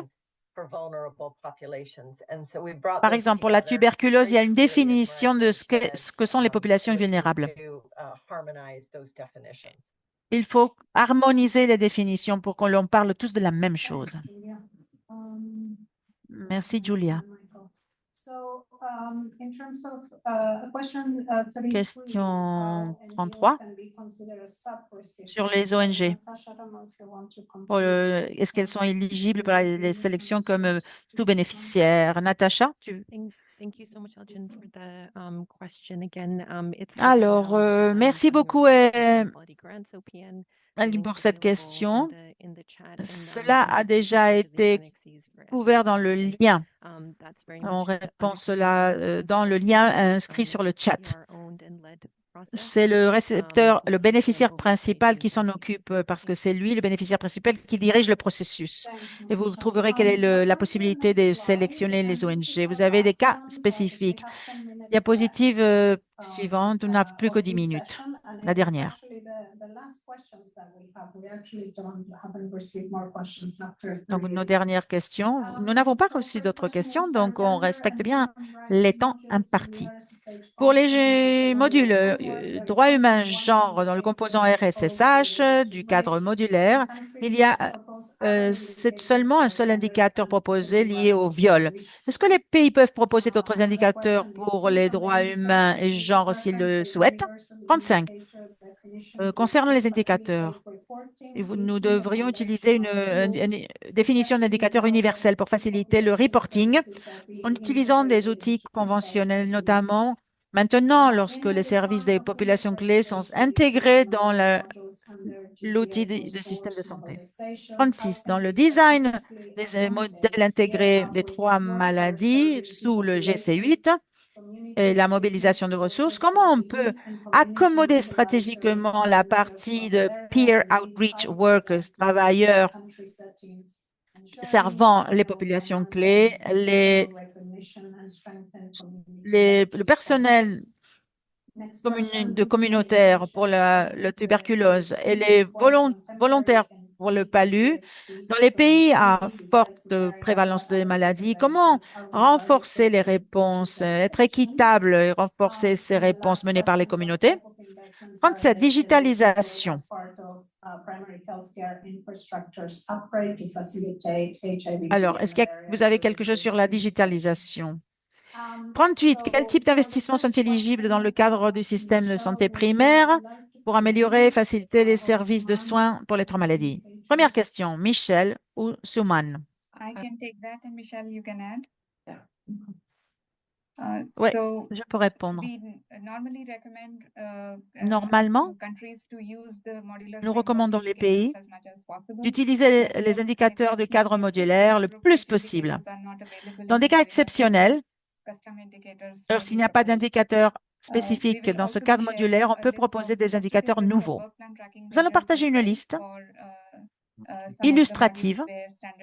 Par exemple, pour la tuberculose, il y a une définition de ce que sont les populations vulnérables. Il faut harmoniser les définitions pour que l'on parle tous de la même chose. Merci, Julia. Question 33 sur les ONG. Est-ce qu'elles sont éligibles pour les sélections comme sous-bénéficiaires? Natacha, Thank you so much, Elgin, for the question again. It's Alors, merci beaucoup, Elgin, pour cette question. Cela a déjà été couvert dans le lien. On répond cela dans le lien inscrit sur le chat. C'est le récepteur, le bénéficiaire principal qui s'en occupe parce que c'est lui, le bénéficiaire principal, qui dirige le processus. Et vous trouverez quelle est la possibilité de sélectionner les ONG. Vous avez des cas spécifiques. Diapositive suivante, on n'a plus que 10 minutes. La dernière. Donc, nos dernières questions. Nous n'avons pas reçu d'autres questions, donc on respecte bien les temps impartis. Pour les modules droits humains, genre dans le composant RSSH du cadre modulaire, il y a c'est seulement un seul indicateur proposé lié au viol. Est-ce que les pays peuvent proposer d'autres indicateurs pour les droits humains et genre s'ils le souhaitent? 35. Concernant les indicateurs, nous devrions utiliser une définition d'indicateur universel pour faciliter le reporting en utilisant des outils conventionnels, notamment maintenant lorsque les services des populations clés sont intégrés dans l'outil de système de santé. 36. Dans le design des modèles intégrés des 3 maladies sous le GC8 et la mobilisation de ressources, comment on peut accommoder stratégiquement la partie de peer outreach workers, travailleurs servant les populations clés, le personnel communautaire pour la tuberculose et les volontaires pour le palu. Dans les pays à forte prévalence des maladies, comment renforcer les réponses, être équitable et renforcer ces réponses menées par les communautés? 37. Digitalisation. Alors, est-ce que vous avez quelque chose sur la digitalisation? 38. Quels types d'investissements sont éligibles dans le cadre du système de santé primaire pour améliorer et faciliter les services de soins pour les 3 maladies? Première question, Michel ou Souman? I can take that, and Michelle, you can add. Oui, So je peux répondre. we normally recommend Normalement, countries to use the modular nous framework recommandons les pays indicators as much as possible. d'utiliser les indicateurs de cadre modulaire le plus possible. Dans des cas exceptionnels, alors s'il n'y a pas d'indicateur spécifique dans ce cadre modulaire, on peut proposer des indicateurs nouveaux. Nous allons partager une liste illustrative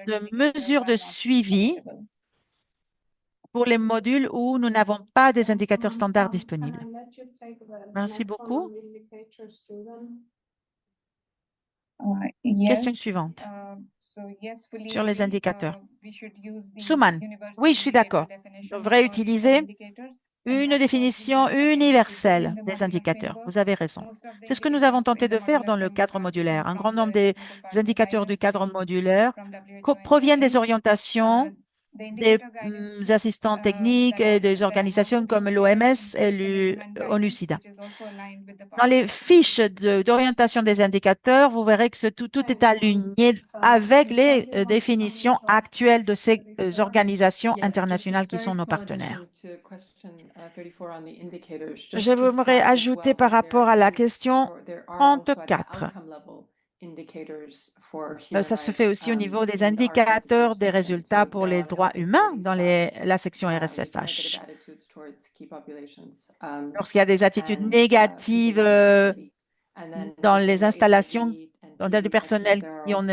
de mesures de suivi pour les modules où nous n'avons pas des indicateurs standards disponibles. Merci beaucoup. Question suivante sur les indicateurs. Souman, oui, je suis d'accord. On devrait utiliser une définition universelle des indicateurs. Vous avez raison. C'est ce que nous avons tenté de faire dans le cadre modulaire. Un grand nombre des indicateurs du cadre modulaire proviennent des orientations des assistants techniques et des organisations comme l'OMS et l'ONU-SIDA. Dans les fiches d'orientation des indicateurs, vous verrez que tout est aligné avec les définitions actuelles de ces organisations internationales qui sont nos partenaires. Je voudrais ajouter par rapport à la question 34. Ça se fait aussi au niveau des indicateurs des résultats pour les droits humains dans la section RSSH. Lorsqu'il y a des attitudes négatives dans les installations, on a du personnel qui ont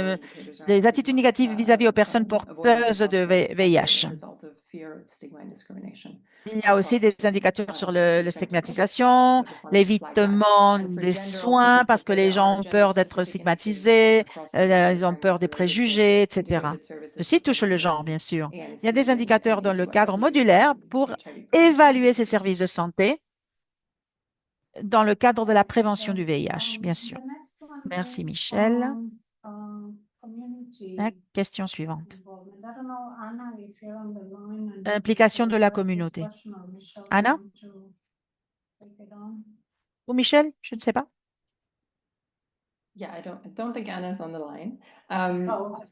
des attitudes négatives vis-à-vis aux personnes porteuses de VIH. Il y a aussi des indicateurs sur la stigmatisation, l'évitement des soins parce que les gens ont peur d'être stigmatisés, ils ont peur des préjugés, etc. Ceci touche le genre, bien sûr. Il y a des indicateurs dans le cadre modulaire pour évaluer ces services de santé dans le cadre de la prévention du VIH, bien sûr. Merci, Michel. La question suivante. Implication de la communauté. Anna? Ou Michel? Je ne sais pas.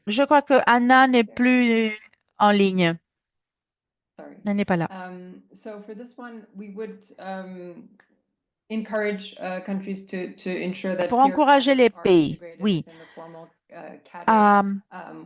Je crois que Anna n'est plus en ligne. Elle n'est pas là. So for this one, we would encourage countries to ensure that Pour peer encourager les cadres are pays, integrated oui, within the formal cadre, à where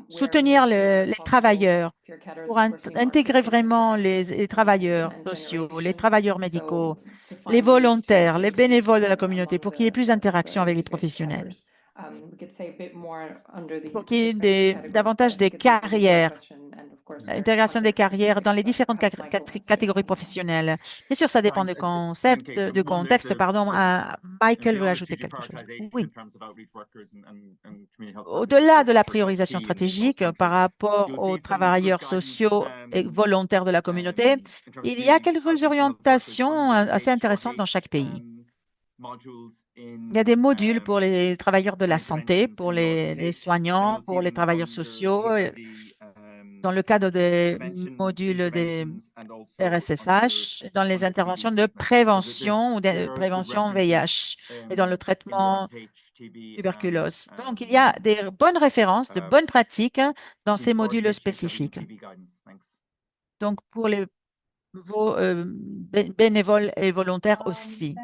soutenir where les possible. travailleurs, Peer cadres, pour of course, we want intégrer to vraiment attract les travailleurs demand sociaux, les generation. travailleurs médicaux, So to les find ways volontaires, les to bénévoles de la expand communauté, among pour qu'il y ait plus the d'interaction avec les integrated professionnels, cadres. We could say a bit more under pour the qu'il y ait different categories, davantage but des I think it's a really carrières, good question and of course intégration des context carrières dans les specific, but différentes perhaps Michael wants to catégories comment on that. professionnelles. Bien sûr, ça dépend Fine. du Thank concept, Kate. du One, there's contexte, the pardon. Michael veut beyond the ajouter strategic quelque chose. prioritization Oui. in terms of outreach workers and community health Au-delà navigators, de la which are quite priorisation key in most stratégique par countries, rapport you'll aux see some good travailleurs guidance sociaux et volontaires de la communauté, in terms of il y a community quelques outreach and health workers orientations on assez different intéressantes dans chaque pays. modules Il y a des modules pour les travailleurs de la santé, pour les soignants, pour les travailleurs sociaux, dans le cadre des modules des RSSH, dans les interventions de prévention ou de prévention VIH et dans le traitement tuberculose. Donc, il y a des bonnes références, de bonnes pratiques dans ces modules spécifiques. Donc, pour les bénévoles et volontaires aussi.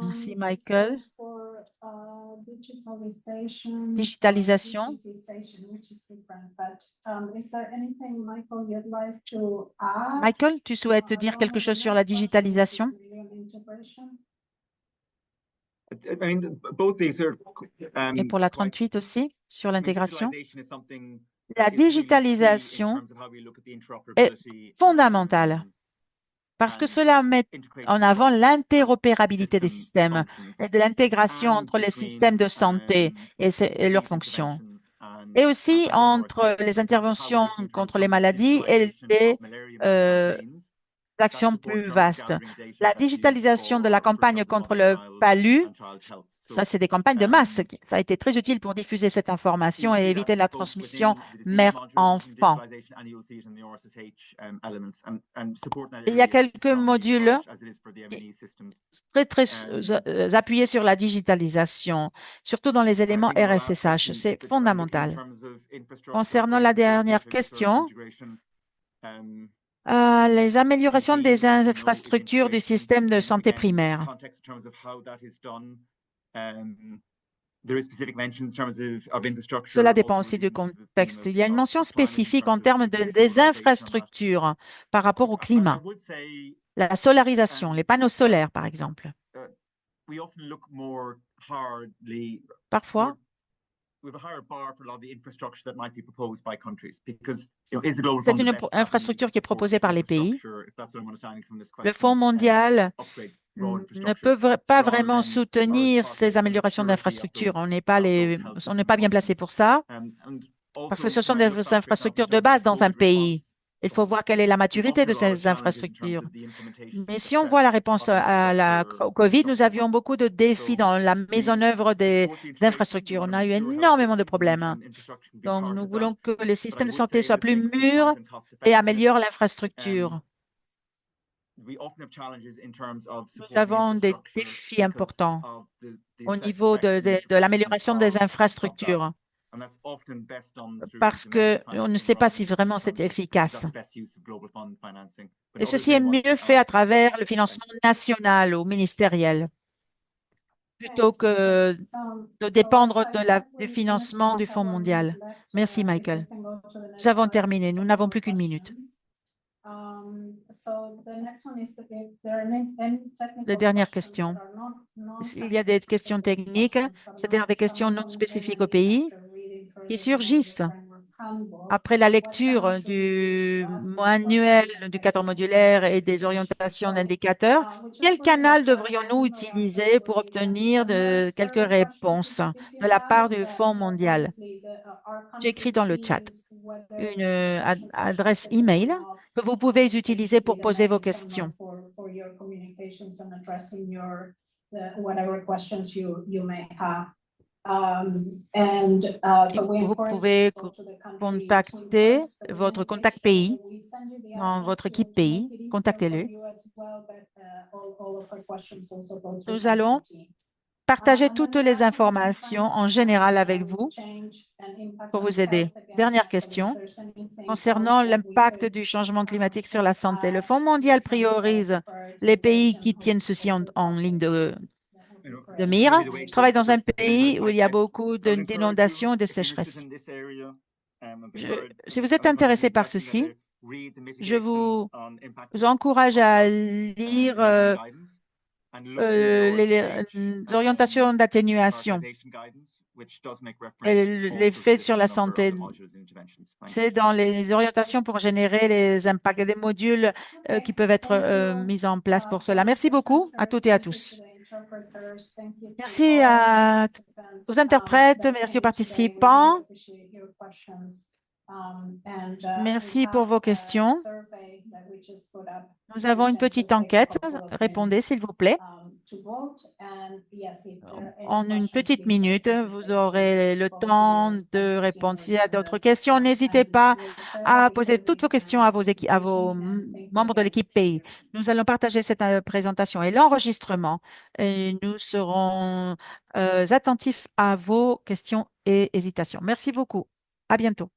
Merci, Michael. Digitalisation. Michael, tu souhaites dire quelque chose sur la digitalisation? Et pour la 38 aussi, sur l'intégration? La digitalisation est fondamentale parce que cela met en avant l'interopérabilité des systèmes et de l'intégration entre les systèmes de santé et leurs fonctions, et aussi entre les interventions contre les maladies et les actions plus vastes. La digitalisation de la campagne contre le palu, ça c'est des campagnes de masse. Ça a été très utile pour diffuser cette information et éviter la transmission mère-enfant. Il y a quelques modules très appuyés sur la digitalisation, surtout dans les éléments RSSH. C'est fondamental. Concernant la dernière question, les améliorations des infrastructures du système de santé primaire. Cela dépend aussi du contexte. Il y a une mention spécifique en termes des infrastructures par rapport au climat. La solarisation, les panneaux solaires, par exemple. Parfois, c'est une infrastructure qui est proposée par les pays. Le Fonds mondial ne peut pas vraiment soutenir ces améliorations d'infrastructures. On n'est pas bien placé pour ça, parce que ce sont des infrastructures de base dans un pays. Il faut voir quelle est la maturité de ces infrastructures. Mais si on voit la réponse au COVID, nous avions beaucoup de défis dans la mise en œuvre des infrastructures. On a eu énormément de problèmes. Donc, nous voulons que les systèmes de santé soient plus mûrs et améliorent l'infrastructure. Nous avons des défis importants au niveau de l'amélioration des infrastructures, parce qu'on ne sait pas si vraiment c'est efficace. Et ceci est mieux fait à travers le financement national ou ministériel, plutôt que de dépendre du financement du Fonds mondial. Merci, Michael. Nous avons terminé. Nous n'avons plus qu'une minute. La dernière question. Il y a des questions techniques, c'est-à-dire des questions non spécifiques au pays, qui surgissent après la lecture du manuel du cadre modulaire et des orientations d'indicateurs. Quel canal devrions-nous utiliser pour obtenir quelques réponses de la part du Fonds mondial? J'écris dans le chat une adresse email que vous pouvez utiliser pour poser vos questions. Vous pouvez contacter votre contact pays, dans votre équipe pays, contactez-le. Nous allons partager toutes les informations en général avec vous pour vous aider. Dernière question. concernant l'impact du changement climatique sur la santé. Le Fonds mondial priorise les pays qui tiennent ceci en ligne de mire. Je travaille dans un pays où il y a beaucoup d'inondations et de sécheresses. Si vous êtes intéressé par ceci, je vous encourage à lire les orientations d'atténuation et l'effet sur la santé. C'est dans les orientations pour générer les impacts et des modules qui peuvent être mis en place pour cela. Merci beaucoup à toutes et à tous. Merci aux interprètes, merci aux participants. Merci pour vos questions. Nous avons une petite enquête. Répondez, s'il vous plaît. En une petite minute, vous aurez le temps de répondre. S'il y a d'autres questions, n'hésitez pas à poser toutes vos questions à vos membres de l'équipe pays. Nous allons partager cette présentation et l'enregistrement et nous serons attentifs à vos questions et hésitations. Merci beaucoup. À bientôt.